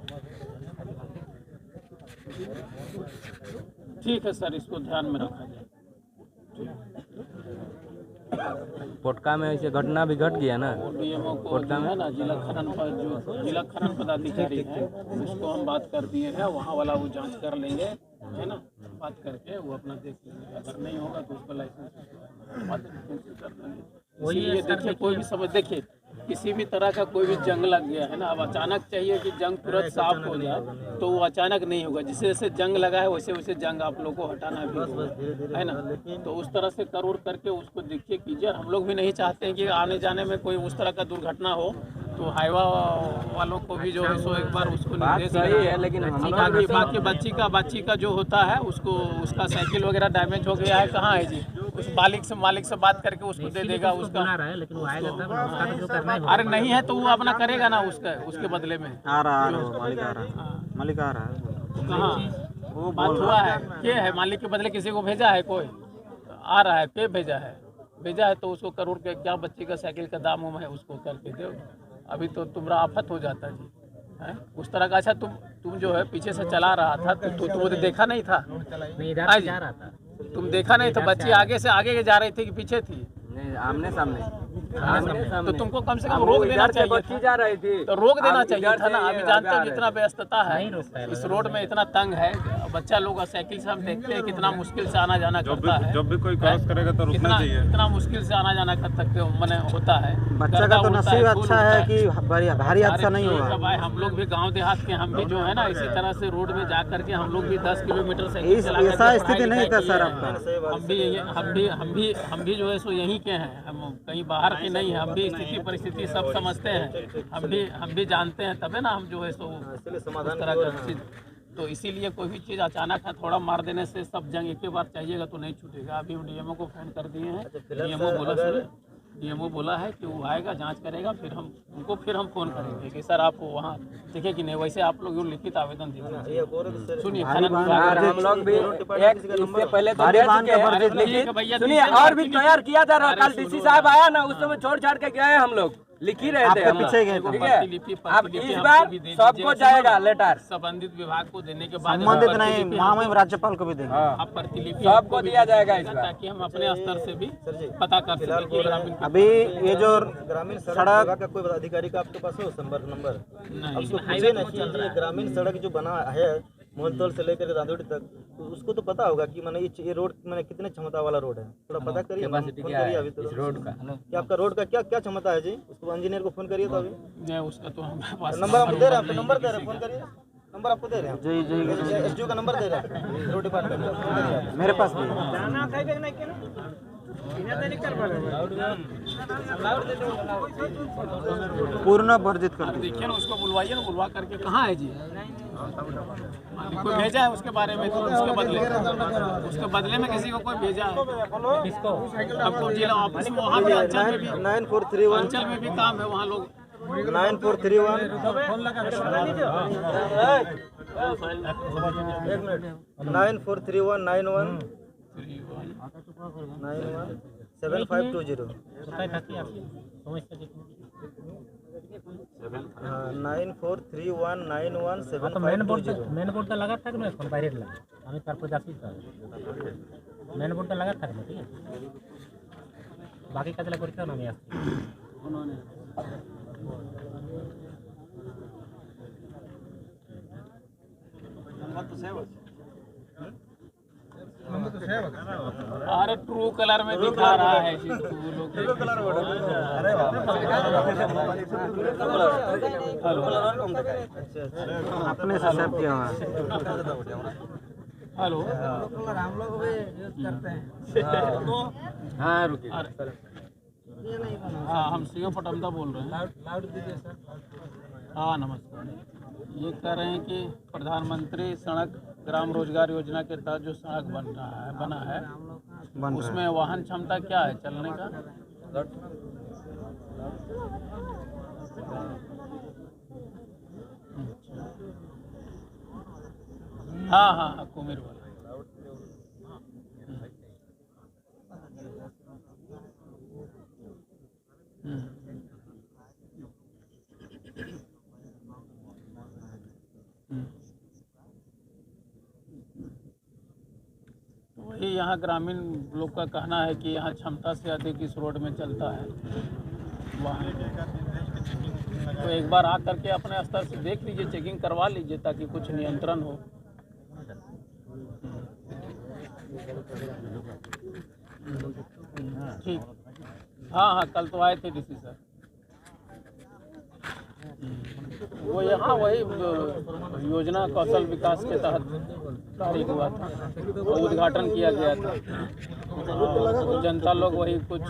ठीक है सर, इसको ध्यान में रखा जाए। पोटका में ऐसे घटना भी घट गया ना, डीएमओ को जो है ना, जिला खनन पदाधिकारी है, उसको हम बात कर दिए हैं, वहाँ वाला वो जांच कर लेंगे, है ना, बात करके वो अपना देख लेंगे। अगर नहीं होगा तो उसको लाइसेंस कर देंगे। इसीलिए देखिए कोई भी समझ, देखिए किसी भी तरह का कोई भी जंग लग गया है ना, अब अचानक चाहिए कि जंग तुरंत साफ हो जाए, तो वो अचानक नहीं होगा। जैसे जैसे जंग लगा है वैसे वैसे जंग आप लोग को हटाना भी होगा, है ना। तो उस तरह से कर करके उसको देखिए कीजिए। हम लोग भी नहीं चाहते हैं कि आने जाने में कोई उस तरह का दुर्घटना हो, तो हाईवा वालों को भी जो है सो एक बार उसको निर्देश सही है, लेकिन बाकी बच्ची का जो होता है उसको, उसका साइकिल वगैरह डैमेज हो गया है, कहाँ है जी, उस मालिक से बात करके उसको दे देगा उसका। बना रहा है, लेकिन वो आएगा तब उसका तो जो करना है। अरे नहीं है तो वो अपना करेगा ना उसके बदले में। आ रहा है मालिक आ रहा है, मालिक आ रहा है। कहाँ वो बात हुआ है, के है मालिक के बदले किसी को भेजा है, कोई आ रहा है, पे भेजा है तो उसको करोड़ के क्या बच्ची का साइकिल का दाम है उसको करके दो। अभी तो तुम्हारा आफत हो जाता जी, है उस तरह का। अच्छा तुम जो है पीछे से चला रहा था तो तुम देखा नहीं था? नहीं, इधर से जा रहा था। तुम देखा नहीं था? बच्ची आगे से आगे जा रही थी कि पीछे थी? नहीं, आमने सामने तो तुमको कम से कम रोक देना चाहिए बच्ची जा रही थी तो रोक देना आप चाहिए इधर था ना। से अभी जानते हो आ रहे कितना व्यस्तता है नहीं रोकता है। इस रोड में, इतना तंग है। बच्चा लोग साइकिल से हम देखते हैं कितना मुश्किल से आना जाना करता है। जब भी कोई क्रॉस करेगा तो रुकना चाहिए। इतना मुश्किल से आना जाना कर सकते मैंने होता है। बच्चा का तो नसीब अच्छा है कि भारी हादसा नहीं ठीक हुआ। है भाई, हम लोग भी गांव देहात के, हम भी जो है ना इसी तरह से रोड में जा करके हम लोग भी 10 किलोमीटर साइकिल चला करके ऐसा स्थिति पढ़ाई नहीं था लिखाई सर किए हैं। आपका। हम भी जो है सो यहीं के हैं, हम कहीं बाहर के नहीं हैं। हम भी स्थिति परिस्थिति सब समझते हैं, हम भी जानते हैं, तबे ना हम जो है सो उस तरह का चीज। तो इसीलिए कोई भी चीज़ अचानक है थोड़ा मार देने से सब जंग एक ही बार चाहिएगा तो नहीं छूटेगा। अभी हम डीएमओ को फ़ोन कर दिए हैं, डीएमओ बोला है कि वो आएगा, जांच करेगा, फिर हम फ़ोन करेंगे कि सर आप वहाँ देखें कि नहीं। वैसे आप लोग लिखित आवेदन दीजिए। सुनिए खनन विभाग हम लोग भी एक इससे पहले तो दे चुके हैं, लेकिन सुनिए और भी तैयार किया जा रहा है। कल डीसी साहब आया ना, उस समय छोड़ छाड़ के गए हम लोग, लिख ही रहे थे हम पीछे गए थे। ठीक है। अब इस बार सबको जाएगा लेटर, संबंधित विभाग को देने के बाद संबंधित नहीं, महामहिम राज्यपाल को भी देंगे। आप प्रतिलिपि सबको दिया जाएगा इस बार, ताकि हम अपने स्तर से भी पता कर सकें कि ग्रामीण अभी ये जो ग्रामीण सड़क का कोई अधिकारी का आपके पास हो संपर्क नंबर? नहीं, उसको पूछे ना कि ये ग्रामीण सड़क जो बना है मोहनतोल से लेकर दांदोड़ी तक, तो उसको तो पता होगा कि मैंने ये रोड मैंने कितने क्षमता वाला रोड है, थोड़ा पता करिए, फोन करिए अभी तो रोड का कि आपका रोड का क्या क्या क्षमता है जी, उसको इंजीनियर को फोन करिए तो अभी उसका तो हमारे पास नंबर आपको दे रहे हैं, नंबर दे रहे हैं, फोन करिए, नंबर आपको दे रहे हैं, एसडीओ का नंबर दे रहे हैं रोड डिपार्टमेंट, मेरे पास भी पूर्ण वर्जित कर दीजिए। देखिए ना, उसको बुलवाइए ना, बुलवा करके कहाँ है जी, कोई भेजा है उसके बारे में, तो उसके बदले में किसी को कोई भेजा है, किसको आपको जिला ऑफिस में, वहाँ भी अंचल में भी 9431 अंचल में भी काम है, वहाँ लोग 9431 943191 7520 9431917520 মেন বোর্ডটা লাগা থাকবে না, এখন বাইরে লাগা, আমি তারপর যাচ্ছি স্যার, মেন বোর্ডটা লাগা থাকবে, ঠিক আছে, বাকি কাজগুলো করতে হবে, আমি আসছি। अरे ट्रू कलर में दिखा रहा है जी, ट्रू कलर अपने से सेव किया हुआ है। हेलो, हम लोग भी यूज करते हैं। हाँ रुकिए। हाँ, हम सीओ पटमदा बोल रहे हैं। लाउड दीजिए सर। हाँ नमस्कार, ये कह रहे हैं कि प्रधानमंत्री सड़क ग्राम रोजगार योजना के तहत जो सड़क बना है उसमें वाहन क्षमता क्या है चलने का? हाँ हाँ हाँ, कुमेर वाला। वही यहाँ ग्रामीण लोग का कहना है कि यहाँ क्षमता से अधिक इस रोड में चलता है वाहन। तो एक बार आ करके अपने स्तर से देख लीजिए, चेकिंग करवा लीजिए ताकि कुछ नियंत्रण हो। ठीक, हाँ हाँ, कल तो आए थे डीसी सर, वो यहाँ वही योजना कौशल विकास के तहत तारीख हुआ था, उद्घाटन किया गया था, तो जनता लोग वही कुछ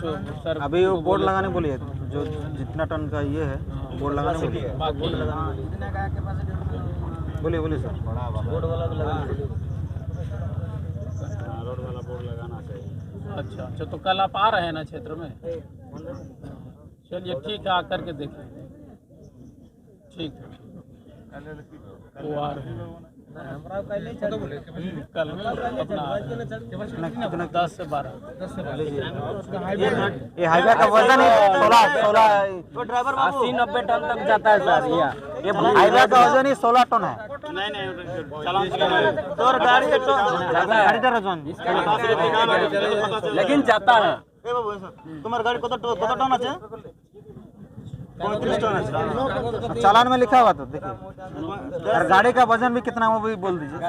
सर अभी वो बोर्ड लगाने बोलिए, जो जितना टन का ये है बोर्ड लगाने बोलिए। बाकी बोलिए बोलिए सर। रोड वाला भी लगा रोड वाला बोर्ड लगाना चाहिए। अच्छा अच्छा, तो कल आप आ रहे हैं ना क्षेत्र में? चलिए ठीक है, आकर के देखिए। ठीक है, वो आ रहे हैं कल अपना 10 से 12। ये हाईवे का वजन है 16 तो ड्राइवर 80-90 टन तक जाता है सर। ये हाईवे का वजन ही 16 टन है। नहीं चलान तो गाड़ी तो गाड़ी का वजन लेकिन जाता है। ए बाबू तुम्हार गाड़ी कत टन আছে? 35 टन আছে। चालान में लिखा हुआ तो देखिए, और गाड़ी का वजन भी कितना वो भी बोल दीजिए।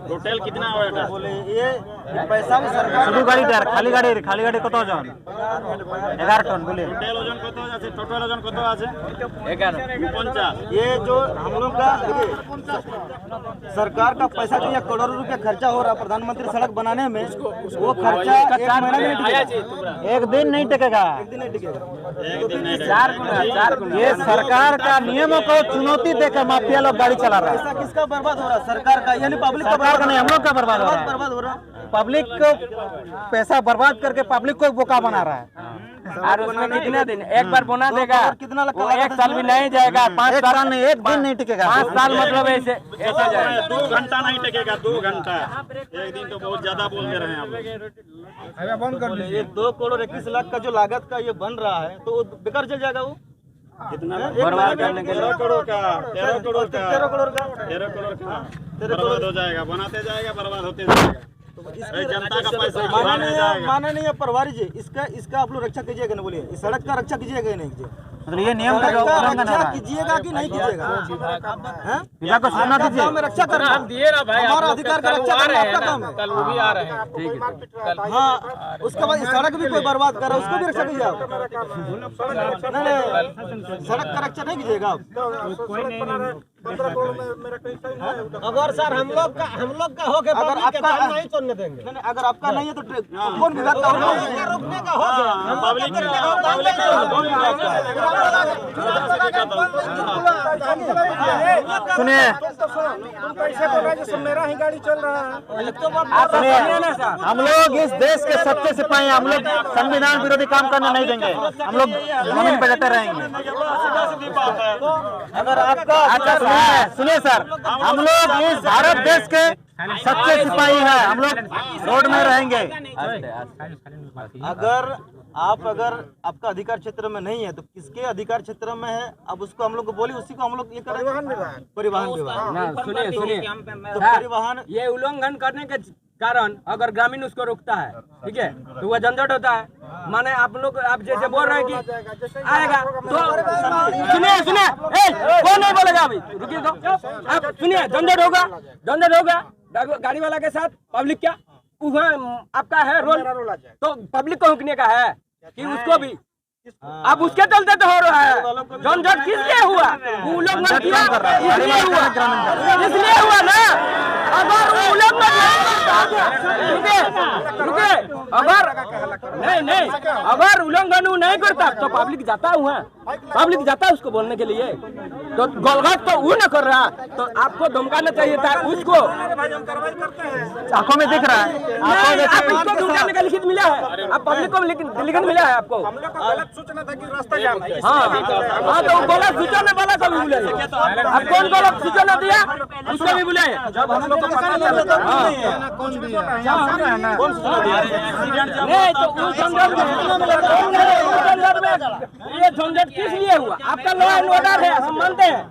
टोटल कितना होगा? बोले ये पैसा भी सरकार शुरू गाड़ी दे खाली गाड़ी কত ওজন? 11 टन बोलिए। टोटल वजन কত আছে? टोटल वजन कत আছে? 11 ये जो हम लोग का देखिए सरकार का पैसा जो ये करोड़ों रुपया खर्चा हो रहा है प्रधानमंत्री सड़क बनाने में, वो खर्चा एक महीना में नहीं टिकेगा। एक दिन नहीं टिकेगा। एक दिन नहीं टिकेगा। ये सरकार का नियमों को चुनौती देकर माफिया लोग गाड़ी चला रहा है। पैसा किसका बर्बाद हो रहा है? सरकार का, यानी पब्लिक का सरकार का नहीं, हम लोग का बर्बाद हो रहा है। बर्बाद हो रहा है। पब्लिक को पैसा बर्बाद करके पब्लिक को बोका बना रहा है। और उसमें कितने दिन एक बार बना देगा, कितना लगा? वो 1 साल भी नहीं जाएगा, 5 एक साल साल नहीं, एक दिन नहीं टिकेगा। 5 साल मतलब ऐसे जाएगा। 2 घंटा नहीं टिकेगा, 2 घंटा। एक दिन तो बहुत ज्यादा बोल दे रहे हैं आप लोग। ये 2 करोड़ 21 लाख का जो लागत का ये बन रहा है, तो वो बेकार चल जाएगा। वो कितना बर्बाद करने के लिए 13 करोड़ का 13 करोड़ का 13 करोड़ का बर्बाद हो जाएगा, बनाते जाएगा, बर्बाद होते जाएगा। जनता का पैसा माना नहीं है प्रभारी जी, इसका आप लोग रक्षा कीजिएगा ना? बोलिए, इस सड़क का रक्षा कीजिएगा नहीं कीजिए? मतलब ये नियम का जो उल्लंघन रक्षा कीजिएगा कि नहीं कीजिएगा? हैं? विभाग को सूचना दीजिए। गाँव में रक्षा करना हम दिए ना भाई, हमारा अधिकार का रक्षा करना आपका काम है। कल वो भी आ रहे हैं। ठीक है, हाँ, उसके बाद सड़क भी कोई बर्बाद कर रहा है, उसको भी रक्षा कीजिए आप। नहीं, सड़क का रक्षा नहीं कीजिएगा आप। अगर सर हम लोग का हो के अगर आपका नहीं चलने देंगे। नहीं, अगर आपका नहीं है तो कौन विभाग का होगा? रोकने का हो गया। सुनिए मेरा ही गाड़ी चल रहा है। सुनिए, हम लोग इस देश के सच्चे सिपाही हैं। हम लोग संविधान विरोधी काम करने नहीं देंगे। हम लोग जमीन पे डटे रहेंगे। अगर आपका सुनिए सर, हम लोग इस भारत देश के सच्चे सिपाही हैं। हम लोग रोड में रहेंगे। अगर आपका अधिकार क्षेत्र में नहीं है तो किसके अधिकार क्षेत्र में है, अब उसको हम लोग को बोलिए, उसी को हम लोग ये करें। परिवहन विभाग। सुनिए तो परिवहन ये उल्लंघन करने के कारण अगर ग्रामीण उसको रोकता है, ठीक है, तो वह झंझट होता है। माने आप जैसे बोल रहे हैं कि आएगा तो सुनिए कौन नहीं बोलेगा अभी, रुकिए तो आप सुनिए। झंझट होगा गाड़ी वाला के साथ पब्लिक क्या आपका है रोल, तो पब्लिक को रुकने का है कि उसको भी अब उसके चलते तो हो रहा है। झंझट किस लिए हुआ? उल्लंघन किया इसलिए हुआ ना। अगर उल्लंघन रुके अगर नहीं अगर उल्लंघन नहीं करता तो पब्लिक जाता उसको बोलने के लिए। तो गोलघाट तो वो न कर रहा, तो आपको धमकाना चाहिए था उसको। आंखों में दिख रहा है। आप इसको धमकाने का लिखित मिला है, आप पब्लिक को लिखित मिला है आपको। सूचना था कि रास्ता जाम है। हाँ तो बोला सूचना वाला को भी बुलाए। आप कौन को सूचना दिया उसको भी बुलाए। जब हम लोग को पता नहीं चला नहीं तो उस झंझट में ये झंझट किस लिए हुआ? आपका लॉ एंड ऑर्डर है, हम मानते हैं,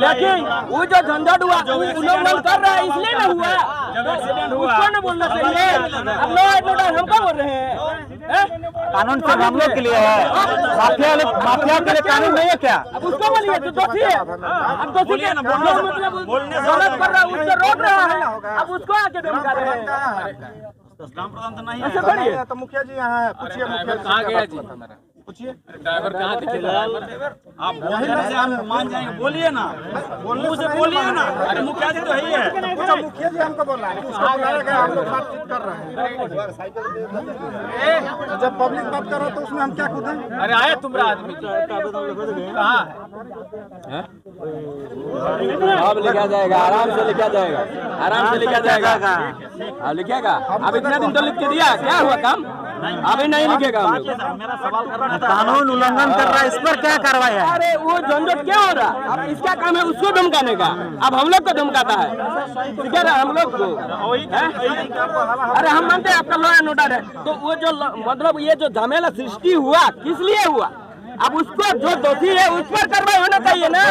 लेकिन वो जो झंझट हुआ उल्लंघन कर रहा है इसलिए ना हुआ, उसको न बोलना चाहिए। अब लॉ एंड ऑर्डर हमको बोल रहे हैं, कानून सिर्फ हम लोग के लिए है, माफिया के लिए कानून नहीं है क्या? अब उसको बोलिए तो दोषी है। अब दोषी के मतलब गलत कर रहा है उसको रोक रहा है, अब उसको आके धमका रहे हैं। ऐसे करिए तो मुखिया जी यहाँ है, पूछिए मुखिया कहाँ गया जी? पूछिए। ड्राइवर कहाँ दिखेगा? आप यहीं से हम मान जाएंगे, बोलिए ना, मुंह से बोलिए ना। अरे मुखिया जी तो है ही है। अच्छा मुखिया जी हमको बोल रहा है, उसको बुलाया गया, हम लोग बातचीत कर रहे हैं। जब पब्लिक बात कर रहा है तो उसमें हम क्या कूदें? अरे आए तुम्हारा आदमी कहाँ है? अब लिखा जाएगा, आराम से लिखा जाएगा, आराम से लिखा जाएगा। अब लिखेगा, अब इतना दिन तो लिख के दिया, क्या हुआ काम? अभी नहीं लिखेगा। मेरा सवाल कर रहा है, कानून उल्लंघन कर रहा है, इस पर क्या कार्रवाई है? अरे वो झंझट क्या हो रहा? अब इसका काम है उसको धमकाने का, अब हम लोग को धमकाता है, ठीक है ना, हम लोग को। अरे हम मानते हैं आपका लॉ एंड ऑर्डर है, तो वो जो मतलब ये जो झमेला सृष्टि हुआ किस लिए हुआ? अब उसको जो दोषी है उस पर कार्रवाई होना चाहिए ना।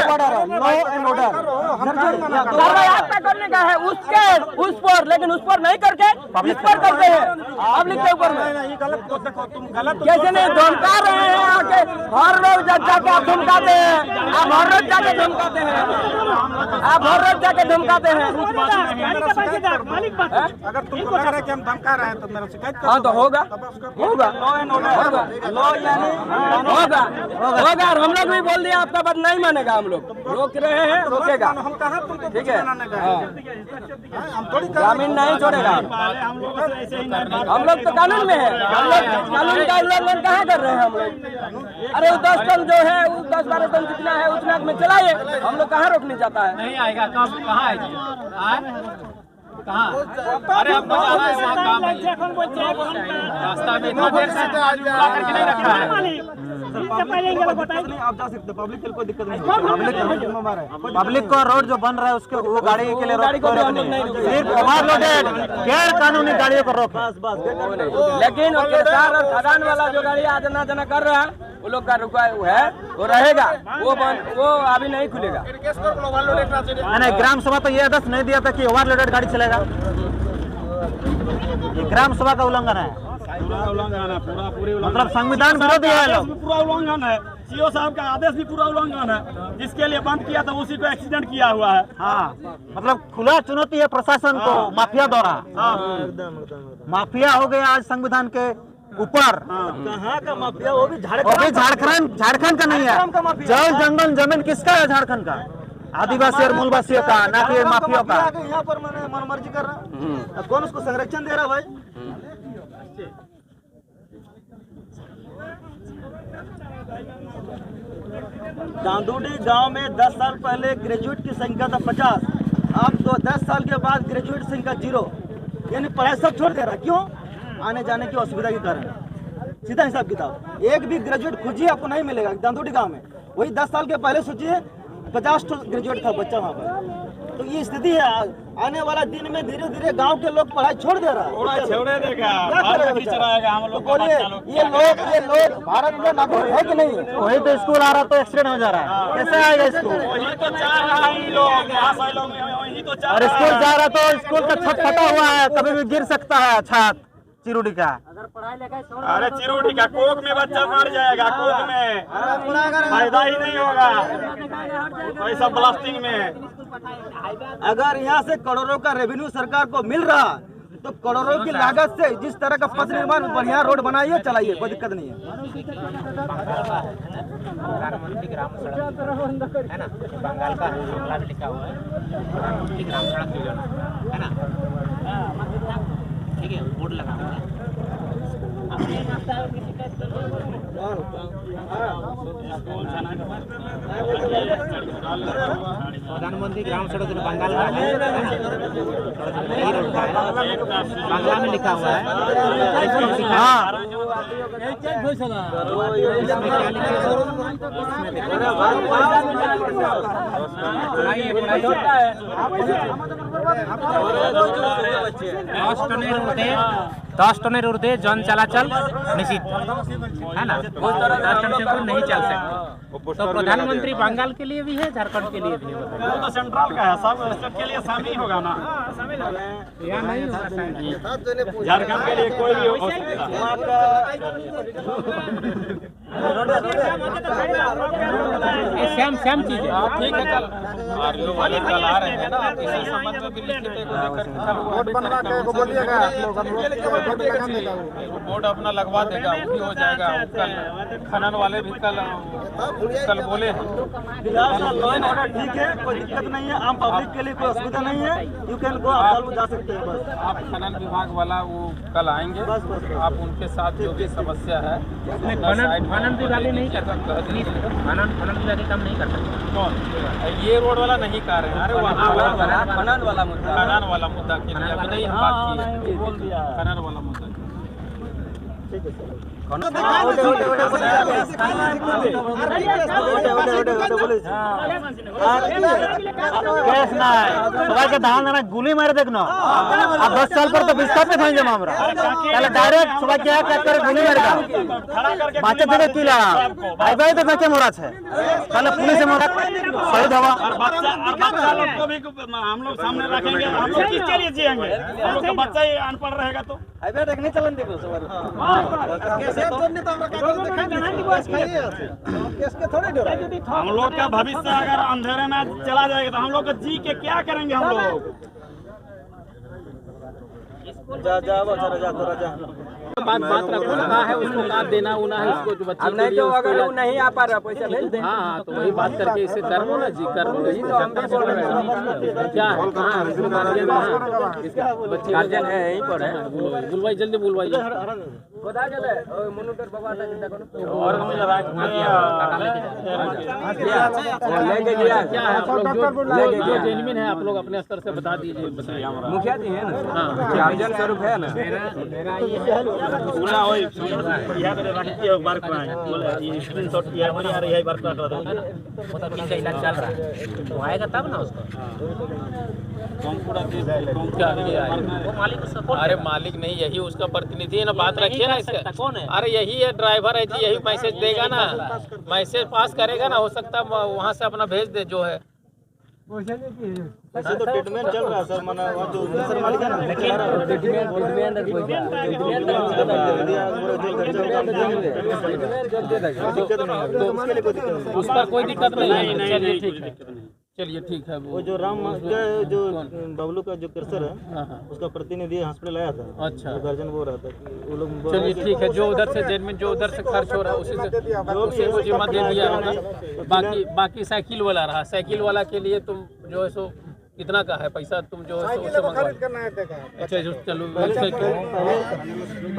कार्रवाई आपका करने का है उसके उस पर, लेकिन उस पर नहीं करके इस पर करते हैं पब्लिक के ऊपर में। कैसे नहीं धमका रहे हैं आके, हर रोज जाके आप धमकाते हैं, आप हर रोज जाके धमकाते हैं, आप हर रोज जाके धमकाते हैं। अगर तुमको लग रहा है कि हम धमका रहे हैं तो मेरा शिकायत करो। हाँ तो होगा होगा। और हम लोग भी बोल दिया आपका बात नहीं मानेगा, हम लोग रोक रहे हैं, रोकेगा, हम कहा तुमको ठीक है। हम थोड़ी ग्रामीण नहीं छोड़ेगा। हम लोग तो कानून में है, हम लोग कानून का उल्लंघन कहाँ कर रहे हैं हम लोग? अरे वो 10 टन जो है वो 10-12 टन जितना है उतना में चलाइए, हम लोग कहाँ रोकने जाता है? नहीं आएगा, कब कहाँ आएगी? कहाँ? अरे हमको जाना है वहाँ काम है। रास्ता में इतना देर से बुला करके नहीं रखा है। आप जा सकते, पब्लिक के कोई दिक्कत नहीं। पब्लिक को रोड जो बन रहा है उसके वो गाड़ी के लिए सिर्फ ओवरलोडेड गैर कानूनी गाड़ियों को रोक। लेकिन केसार और खदान वाला जो गाड़ी आना जाना कर रहा है वो लोग का रुका है, वो रहेगा, वो अभी नहीं खुलेगा। नहीं, ग्राम सभा तो ये आदेश नहीं दिया था कि ओवरलोडेड गाड़ी चलेगा। ये ग्राम सभा का उल्लंघन है। पूरा उल्लंघन है, पूरी मतलब संविधान विरोधी है लोग। पूरा उल्लंघन है। सीओ साहब का आदेश भी पूरा उल्लंघन है। जिसके लिए बंद किया था उसी को एक्सीडेंट किया हुआ है। हाँ, मतलब खुला चुनौती है प्रशासन को माफिया द्वारा। माफिया हो गया आज संविधान के ऊपर। कहाँ का माफिया? वो भी झारखंड का नहीं है। जल जंगल जमीन किसका है? झारखंड का, आदिवासी और मूलवासियों का, ना कि माफिया का। यहाँ पर मैंने मनमर्जी कर रहा। अब कौन उसको संरक्षण दे रहा भाई? दांदूडी गांव में 10 साल पहले ग्रेजुएट की संख्या था 50। अब तो 10 साल के बाद ग्रेजुएट संख्या 0, यानी पढ़ाई सब छोड़ दे रहा। क्यों? आने जाने की असुविधा के कारण। सीधा हिसाब किताब, एक भी ग्रेजुएट खोजिए आपको नहीं मिलेगा दांदूडी गांव में। वही 10 साल के पहले सोचिए 50 ग्रेजुएट था बच्चा वहाँ पर। तो ये स्थिति है। आने वाला दिन में धीरे धीरे गांव के लोग पढ़ाई छोड़ दे रहा है। छोड़े देगा, हम लोग। बोलिए, ये लोग भारत में नागरिक है कि नहीं? वही तो स्कूल आ रहा तो एक्सीडेंट हो जा रहा है। कैसे आएगा स्कूल? वही तो चाह रहा है ये लोग, वही तो चाह और स्कूल जा रहा तो स्कूल का छत फटा हुआ है, कभी भी गिर सकता है छत चिरुडी का। अरे चिरोटी का कोक में बच्चा मर जाएगा, कोक में फायदा ही नहीं होगा पैसा ब्लास्टिंग में। अगर यहाँ से करोड़ों का रेवेन्यू सरकार को मिल रहा तो करोड़ों की लागत से जिस तरह का पथ निर्माण बढ़िया रोड बनाइए, चलाइए, कोई दिक्कत नहीं है। प्रधानमंत्री ग्राम सड़क है ना, बंगाल का मामला भी लिखा हुआ है, प्रधानमंत्री ग्राम सड़क योजना है ना, ठीक है, बोर्ड लगा हुआ है। प्रधानमंत्री ग्राम सड़क बंगाल का है, बांग्ला में लिखा हुआ है। हाँ, दस टनेर ऊर्ध्वे जन चलाचल निषिद्ध है ना, 10 टन से ऊपर नहीं चल सकते। तो प्रधानमंत्री बंगाल के लिए भी है, झारखंड के लिए भी है। वो तो सेंट्रल का है, सब स्टेट के लिए शामिल होगा ना। यहाँ नहीं होगा, झारखंड के लिए कोई भी हो सकता है। सेम चीज है। ठीक है, कल आरटीओ वाले कल आ रहे हैं ना, इसी संबंध में भी लिखित एक बोर्ड बनवा के बोलिएगा। बोर्ड अपना लगवा देगा, वो भी हो जाएगा। कल खनन वाले भी कल बोले हैं। ठीक है, कोई दिक्कत नहीं है। आम पब्लिक के लिए कोई असुविधा नहीं है। यू कैन गो, आप जा सकते हैं। बस आप खनन विभाग वाला वो कल आएंगे, आप उनके साथ जो भी समस्या है खनन विभाग नहीं कर सकते, खनन विभाग काम नहीं कर सकते। कौन ये रोड वाला नहीं कर रहे हैं? अरे वहाँ खनन वाला मुद्दा के लिए अभी नहीं हम बात की है, खनन वाला मुद्दा। गुली मारे देखना। अब 10 साल पर तो विस्थापित होंगे मामला। पहले डायरेक्ट सुबह क्या कर गुली मारेगा बाचे देखे की लड़ा भाई भाई तो क्या मोरा है। पहले पुलिस से मोरा शहीद हवा। बच्चा लोग को भी हम लोग सामने रखेंगे। हम लोग किसके लिए जिएंगे? हम लोग का बच्चा ही अनपढ़ रहेगा तो हम लोग का भविष्य अगर अंधेरे में चला जाएगा तो हम लोग जी के क्या करेंगे? हम लोग बात रखो ना, है उसको बात देना उना है उसको जो बच्चे। अब नहीं तो अगर वो नहीं आ पा रहा पैसा भेज दे। हाँ, तो वही बात करके इसे कर लो ना जी, कर लो। क्या है, कहाँ है गार्जियन है यहीं पर है। बुलवाई, जल्दी बुलवाई। बता चले मोनूटर बाबा था चिंता करो और हम लेके गया। क्या है आप लोग जो जेन्युइन है आप लोग अपने स्तर से बता दीजिए। बताइए, मुखिया जी है ना, गार्जियन स्वरूप है ना। पूरा वही यहां पे रखती है बार को बोले ये स्क्रीनशॉट किया है यार, यही बार काट रहा था। वो तो ठीक है, इलाज चल रहा है, तो आएगा तब ना उसको। वो मालिक को सपोर्ट। अरे मालिक नहीं, यही उसका प्रतिनिधि है ना, बात रखिए ना इसका। कौन है? अरे यही है, ड्राइवर है जी, यही मैसेज देगा ना, मैसेज पास करेगा ना। हो सकता है वहाँ से अपना भेज दे जो है। वैसे तो ट्रीटमेंट चल रहा है सर, माना वहाँ जो सर मालिक है ना, उस पर कोई दिक्कत नहीं है। चलिए ठीक है, चलिए ठीक है। वो जो राम का जो बबलू का जो कैंसर है उसका प्रतिनिधि हॉस्पिटल आया था। अच्छा, गार्जियन बोल रहा था कि वो लोग चलिए ठीक है। जो उधर से जेनमेंट जो उधर से खर्च हो रहा है उसी को जिम्मा दे दिया होगा। बाकी साइकिल वाला रहा, साइकिल वाला के लिए तुम जो है सो कितना का है पैसा, तुम जो है उससे मंगवा। अच्छा चलो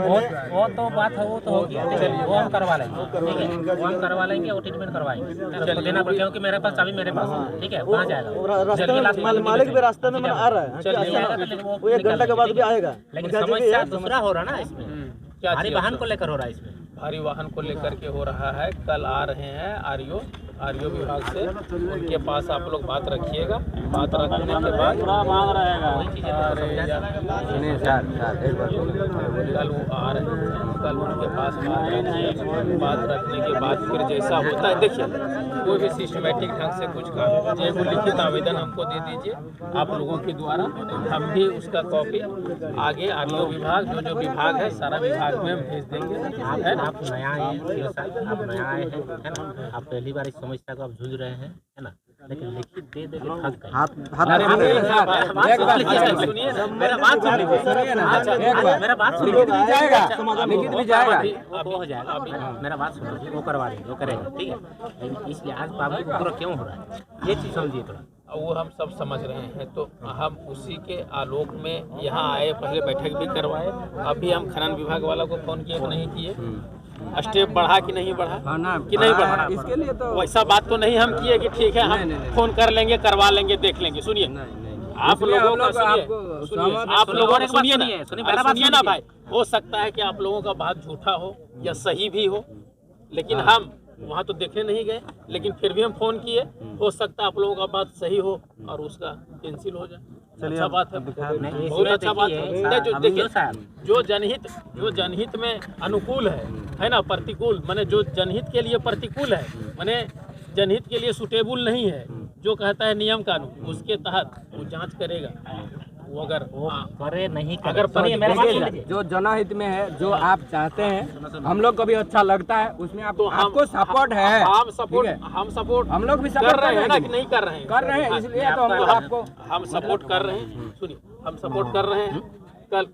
वो तो बात है, वो तो हो गया, वो हम करवा लेंगे, ठीक है, वो हम करवा लेंगे, वो ट्रीटमेंट करवाएंगे, देना पड़ेगा क्योंकि मेरे पास अभी मेरे पास है, ठीक है, वहाँ जाएगा। मालिक भी रास्ते में आ रहा है, वो 1 घंटा के बाद भी आएगा। लेकिन समस्या दूसरा हो रहा है ना इसमें, भारी वाहन को लेकर हो रहा है इसमें, भारी वाहन को लेकर के हो रहा है। कल आ रहे हैं आरओ विभाग से, उनके पास आप लोग बात रखिएगा। बात रखने के बाद मांग रहेगा। कल वो आ रहे हैं, कल उनके पास बात रखने के बाद फिर जैसा होता है, देखिए कोई भी सिस्टमेटिक ढंग से कुछ काम, चाहे वो लिखित आवेदन हमको दे दीजिए आप लोगों के द्वारा, हम भी उसका कॉपी आगे आरओ विभाग जो विभाग है सारा विभाग में हम भेज देंगे। आप नया आए हैं, आप नया आए हैं, है ना, आप पहली बार इस समस्या को आप जूझ रहे हैं, है ना, लेकिन लिखित दे के थक गए। सुनिए मेरा बात सुनिए, मेरा बात सुनिए, लिखित भी जाएगा, वो हो जाएगा, मेरा बात सुनिए, वो करवा देंगे, वो करेंगे, ठीक है। इसलिए आज पब्लिक को क्यों हो रहा है ये चीज़ समझिए थोड़ा। वो हम सब समझ रहे हैं, तो हम उसी के आलोक में यहाँ आए, पहले बैठक भी करवाए। अभी हम खनन विभाग वाला को फोन किए कि नहीं किए, स्टेप बढ़ा कि नहीं बढ़ा, कि नहीं बढ़ा, इसके लिए तो वैसा बात तो नहीं हम किए कि ठीक है हम फोन कर लेंगे, करवा लेंगे, देख लेंगे। सुनिए आप लोगों का, सुनिए आप लोगों ने सुनिए ना भाई, हो सकता है कि आप लोगों का बात झूठा हो या सही भी हो, लेकिन हम वहाँ तो देखने नहीं गए, लेकिन फिर भी हम फोन किए। हो सकता है आप लोगों का बात सही हो और उसका कैंसिल हो जाए। अच्छा बात है, बहुत अच्छा बात है। जो देखिए जो जनहित में अनुकूल है ना, प्रतिकूल माने जो जनहित के लिए प्रतिकूल है, माने जनहित के लिए सुटेबल नहीं है, जो कहता है नियम कानून उसके तहत वो जांच करेगा। वो अगर वो करे नहीं करे, अगर जो जनहित में है, जो आप चाहते हैं, हम लोग को भी अच्छा लगता है, उसमें आपको सपोर्ट है। हम सपोर्ट हम लोग भी कर रहे हैं ना कि नहीं कर रहे हैं, कर रहे हैं, इसलिए तो हम आपको हम सपोर्ट कर रहे हैं। सुनिए हम सपोर्ट कर रहे हैं। कल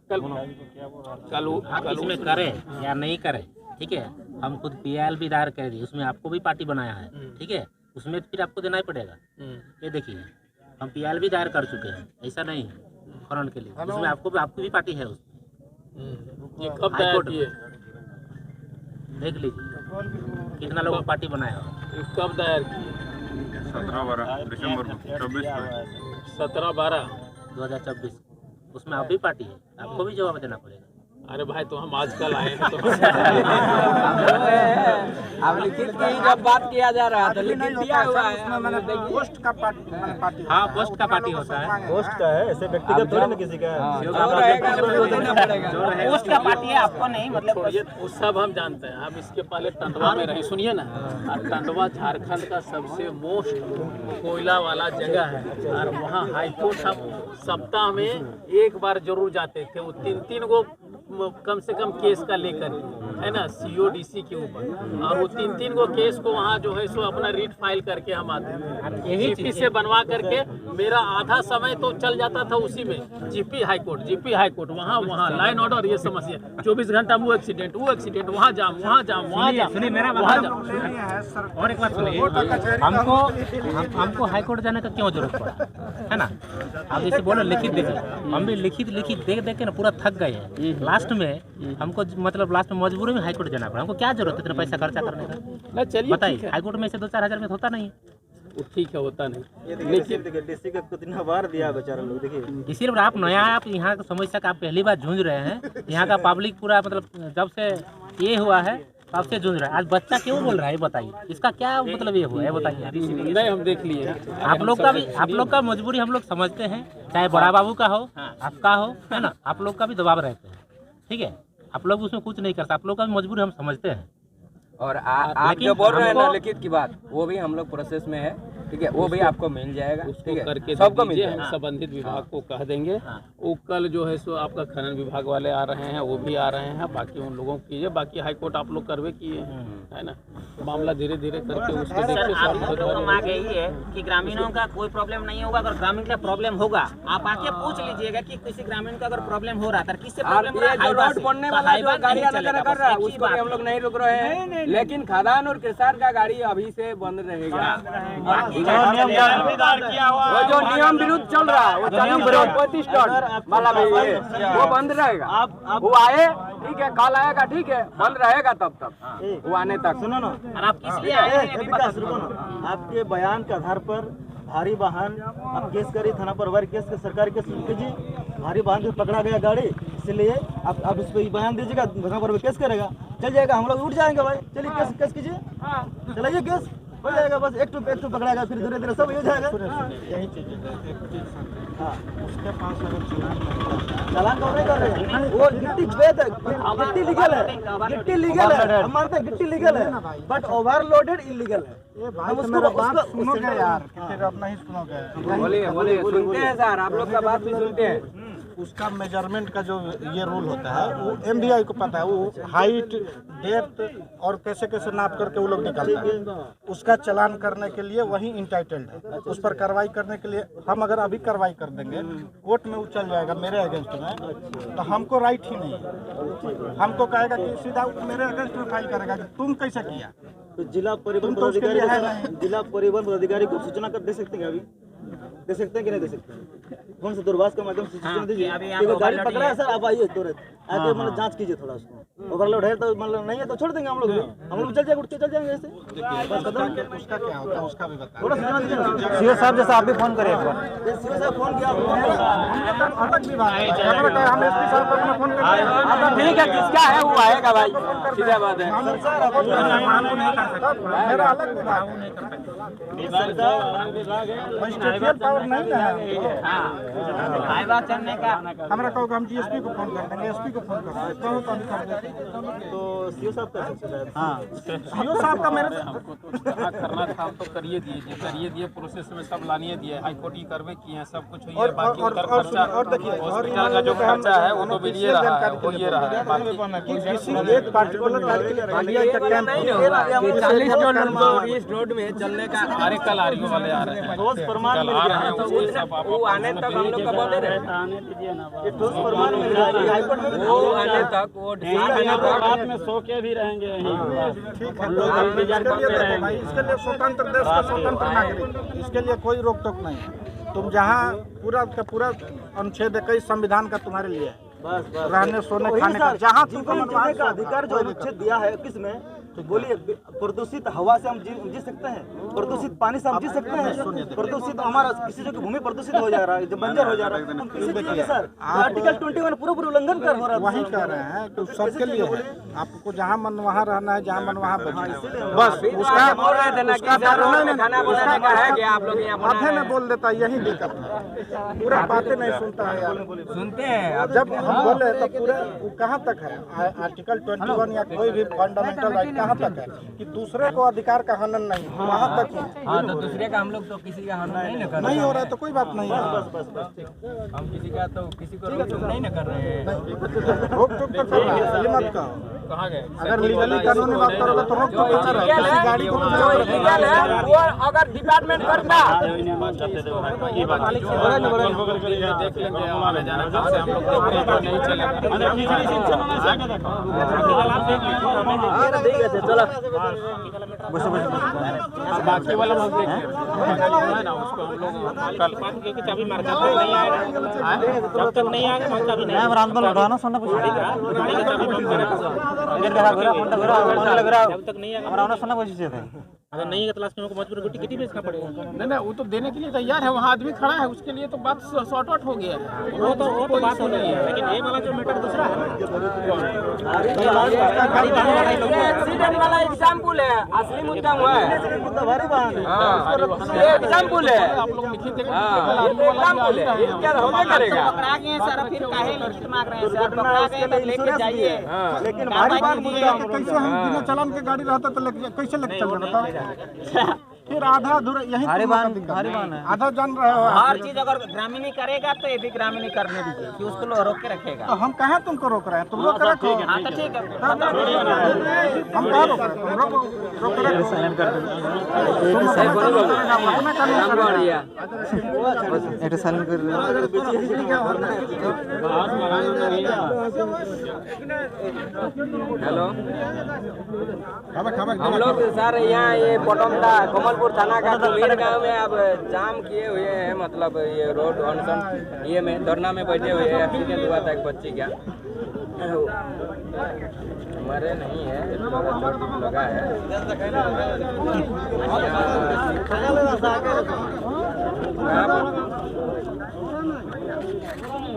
इसमें करे या नहीं करे, ठीक है, हम खुद PIL भी दायर कर दिए, उसमें आपको भी पार्टी बनाया है, ठीक है, उसमें फिर आपको देना ही पड़ेगा। ये देखिए हम PIL भी दायर कर चुके हैं, ऐसा नहीं है खनन के लिए, उसमें आपकी भी पार्टी है उसमें। ये कब दायर किए, देख लीजिए कितना लोगों पार्टी बनाया हो। ये कब दायर किए? 17-12 दिसंबर 17-12 2024, उसमें आप भी पार्टी है, आपको भी जवाब देना पड़ेगा। अरे भाई तो हम आजकल आए हैं तो अब लिखित की जब बात किया जा रहा है तो लिखित दिया हुआ है, पोस्ट का पार्टी। हाँ पोस्ट का पार्टी होता है, पोस्ट का है, ऐसे व्यक्तिगत थोड़ी ना किसी का है। जो रहेगा तो देना पड़ेगा। पोस्ट का पार्टी है, आपको नहीं, मतलब छोड़िए वो सब हम जानते हैं। हम इसके पहले टंडवा में रहे, सुनिए ना, टंडवा झारखंड का सबसे मोस्ट कोयला वाला जगह है, और वहाँ हाईकोर्ट हम सप्ताह में एक बार जरूर जाते थे। वो 3-3 गो कम से कम केस का लेकर, है ना, CODC के ऊपर, और वो 3-3 गो केस को वहाँ जो है सो अपना रीट फाइल करके हम आते थे, GP से बनवा करके। मेरा आधा समय तो चल जाता था उसी में, GP हाई कोर्ट, वहाँ लाइन ऑर्डर, ये समस्या 24 घंटा वो एक्सीडेंट, वहाँ जाम। सुनिए मेरा बात और एक बात सुनिए, हमको हाई कोर्ट जाने का क्यों जरूरत पड़ा, है ना। आप जैसे बोलो लिखित देखिए, हम भी लिखित देख के ना पूरा थक गए हैं। लास्ट में हमको मतलब लास्ट में मजबूरी में हाई कोर्ट जाना पड़ा। हमको क्या जरूरत है इतना पैसा खर्चा करने का? चलिए बताइए, हाई कोर्ट में से 2-4 हज़ार में होता नहीं है। ठीक है, होता नहीं। लेकिन DC का कितना बार दिया बेचारा लोग, देखिए इसीलिए आप नया है, आप यहाँ की समस्या का आप पहली बार जूझ रहे हैं। यहाँ का पब्लिक पूरा मतलब जब से ये हुआ है तब से जूझ रहा है। आज बच्चा क्यों बोल रहा है बताइए, इसका क्या मतलब ये हुआ है बताइए। नहीं हम देख लिए, आप लोग का मजबूरी हम लोग समझते हैं, चाहे बड़ा बाबू का हो, आपका हो, है ना, आप लोग का भी दबाव रहते हैं, ठीक है, आप लोग उसमें कुछ नहीं करते, आप लोग का भी मजबूरी हम समझते हैं। और आप जो बोल रहे हैं ना लिखित की बात, वो भी हम लोग प्रोसेस में है, ठीक है, वो भी आपको मिल जाएगा, उसको ठीक है, करके सबको मिल दीजिए, हम जाएगा। संबंधित विभाग को कह देंगे। वो कल जो है सो आपका खनन विभाग वाले आ रहे हैं, वो भी आ रहे हैं, बाकी उन लोगों को कीजिए। बाकी हाईकोर्ट आप लोग करवे किए हैं, है ना, मामला धीरे धीरे करके उसको देखिए। आप लोगों मांग यही है कि ग्रामीणों का कोई प्रॉब्लम नहीं होगा। अगर ग्रामीण का प्रॉब्लम होगा, आप आके पूछ लीजिएगा कि किसी ग्रामीण का अगर प्रॉब्लम हो रहा था, किससे प्रॉब्लम हो रहा है? ये जो रोड बनने वाला जो गाड़ी आना जाना कर रहा है उसको भी हम लोग नहीं रोक रहे हैं, लेकिन खदान और किसान का गाड़ी अभी से बंद रहेगा। वो जो नियम विरुद्ध चल रहा है, वो 40-35 टन वाला भी है, वो बंद रहेगा। वो आए, ठीक है, कल आएगा, ठीक है, बंद रहेगा तब तक वो आने तक। सुनो ना, और आप किस लिए आए हैं? विकास रुको ना, आपके बयान के आधार पर भारी वाहन आप केस करिए, थाना पर वार केस सरकारी केस कीजिए, भारी वाहन से पकड़ा गया गाड़ी, इसलिए आप इस पर बयान दीजिएगा, थाना पर केस करेगा, चल जाएगा, हम लोग उठ जाएंगे भाई। चलिए केस कीजिए, चलाइए केस, हो जाएगा। बस एक टू पकड़ाएगा, फिर धीरे धीरे सब हो जाएगा। यही चीज हाँ, उसके पास चालान कौन नहीं कर रहे हैं? वो गिट्टी वैध है, गिट्टी लीगल है, गिट्टी लीगल है, हम मानते हैं गिट्टी लीगल है, बट ओवरलोडेड इलीगल है। हम उसको सुनोगे यार, फिर अपना ही सुनोगे। बोलिए, सुनते हैं सर, आप लोग का बात भी सुनते हैं। उसका मेजरमेंट का जो ये रूल होता है वो MBI को पता है, वो हाइट, डेप्थ और कैसे कैसे नाप करके वो लोग निकालते हैं। उसका चलान करने के लिए वही इंटाइटल्ड है, उस पर कार्रवाई करने के लिए हम अगर अभी कार्रवाई कर देंगे कोर्ट में वो चल जाएगा मेरे अगेंस्ट में, तो हमको राइट ही नहीं है। हमको कहेगा कि सीधा मेरे अगेंस्ट में फाइल करेगा कि तुम कैसे किया। तो जिला परिवहन पदाधिकारी को सूचना कर दे सकते हैं, अभी दे सकते हैं कि नहीं दे सकते हैं? कौन से दूरभाष के माध्यम से सूचना दीजिए। गाड़ी पकड़ा है सर, आप आइए तुरंत आके मतलब जांच कीजिए थोड़ा उसको। ओवरलोड है तो मतलब नहीं है तो छोड़ देंगे हम लोग चल जाएंगे, उठ के चल जाएंगे ऐसे। उसका क्या होता है उसका भी बता। थोड़ा सूचना दीजिए। सीओ साहब जैसा आप भी फोन करें एक बार। सीओ साहब फोन किया, हम SP साहब को अपना फोन करते ठीक है, जिसका है वो आएगा भाई, सीधा बात है। मेरा अलग पावर नहीं है। हाईवा चलने का हमारा कहो हम DSP को फोन कर देंगे, SP को फोन कर देंगे, कहो तो हम कर देते। तो सीओ साहब कर सकते हैं। हाँ, सीओ साहब का मेरे करना था तो करिए दिए, प्रोसेस में सब लानिए दिए, हाईकोर्ट ही करवे किए हैं, सब कुछ हुई है। बाकी उधर खर्चा और देखिए हॉस्पिटल का जो खर्चा है वो तो मिलिए रहा है, हो ये रहा है। बाकी किसी एक पार्टिकुलर गाड़ी के लिए RBI का कैंप नहीं होगा, 40 टन इस रोड में चलने का। अरे कल RO वाले आ रहे हैं, ठोस प्रमाण कल मिल आ गया रहे हैं, है, वो सब आप वो आने तक हम लोग का बंद रहेगा। ये ठोस प्रमाण मिल रहा है हाईकोर्ट में। वो आने तक वो रात में सो के भी रहेंगे यहीं। ठीक है, भाई इसके लिए स्वतंत्र देश का स्वतंत्र नागरिक, इसके लिए कोई रोक टोक नहीं है। तुम जहाँ पूरा का पूरा अनुच्छेद 21 संविधान का तुम्हारे लिए है, बस रहने सोने खाने का जहाँ तुमको जीने का अधिकार जो अनुच्छेद दिया है किसमें, तो बोलिए प्रदूषित हवा से हम जी सकते हैं, प्रदूषित पानी से हम जी सकते हैं, प्रदूषित हमारा किसी जगह भूमि प्रदूषित हो जा रहा है, जब बंजर हो जा रहा है, हम किसी चीज़ सर आर्टिकल 21 पूरा उल्लंघन कर हो रहा है। वही कह रहे हैं कि सबके लिए है, आपको जहाँ मन वहाँ रहना है, जहाँ मन वहाँ बैठना है। बस उसका बोल रहे थे ना कि खाना बनाने का है कि आप लोग यहाँ आधे में बोल देता, यही दिक्कत है, पूरा बातें नहीं सुनता है यार। सुनते हैं। जब हम बोले तो पूरा वो कहाँ तक है आर्टिकल 21 या कोई भी फंडामेंटल राइट कहाँ तक है कि दूसरे को अधिकार का हनन नहीं, वहाँ तक ही। हाँ, तो दूसरे का हम लोग तो किसी का हनन नहीं कर नहीं हो रहा है तो कोई बात नहीं है। हम किसी का तो किसी को रोक टोक नहीं कर रहे हैं। रोक टोक तो कर रहा है, ये मत कहो। अगर लीगली कानूनी बात करोगे तो रोक टोक कर रहा है, किसी गाड़ी को लीगल है वो अगर डिपार्टमेंट करता ये बात देख लेंगे आने जाने का से हम लोग नहीं चलेगा। बाकी वाला हम देख लेंगे ना, उसको हम लोग कल चाबी मार जाते हैं, नहीं आएगा जब तक नहीं आएगा हम चाबी नहीं रामदल उठाना सुनना जब तक नहीं आएगा सुनना कोशिश थे। अगर नहीं है तलाश में मजबूर गिट्टी बेचना पड़ेगा। नहीं वो तो देने के लिए तैयार है, वहाँ आदमी खड़ा है, उसके लिए तो बात सॉर्ट आउट हो गया है। वो तो बात हो रही है, लेकिन ये वाला जो मैटर दूसरा है, एक्सीडेंट वाला एग्जाम्पल है, असली मुद्दा हुआ है, ये एग्जाम्पल है। आप लोग लिखित एग्जाम्पल है, क्या होना करेगा। पकड़ा गए सर, फिर काहे लिखित मांग रहे हैं सर? पकड़ा गए तो लेके जाइए। लेकिन भारी बात कैसे हम बिना चालान के गाड़ी रहता तो कैसे लेके चल जाना था? फिर आधा अधूरा यही भारी तुम लोग का वाहन दिक्कत भारी है। वाहन है। आधा जान रहे हो हर चीज अगर ग्रामीणी करेगा तो ये भी ग्रामीणी करने दीजिए कि उसको रोक के रखेगा। तो हम कहाँ तुमको रोक रहे हैं, तुम लोग रखो। हाँ तो ठीक है, हम कहाँ रोक रहे हैं, तुम रोक रहे हो। अपना कानून कर रहे हो। हेलो, हम लोग सर यहाँ ये पटोमदा कमलपुर थाना का कुमीर गांव में अब जाम किए हुए हैं, मतलब ये रोड अनशन ये में धरना में बैठे हुए हैं। एक्सीडेंट हुआ था एक बच्ची का, मरे नहीं है, थोड़ा चोट लगा है।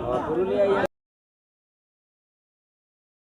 और पुरुलिया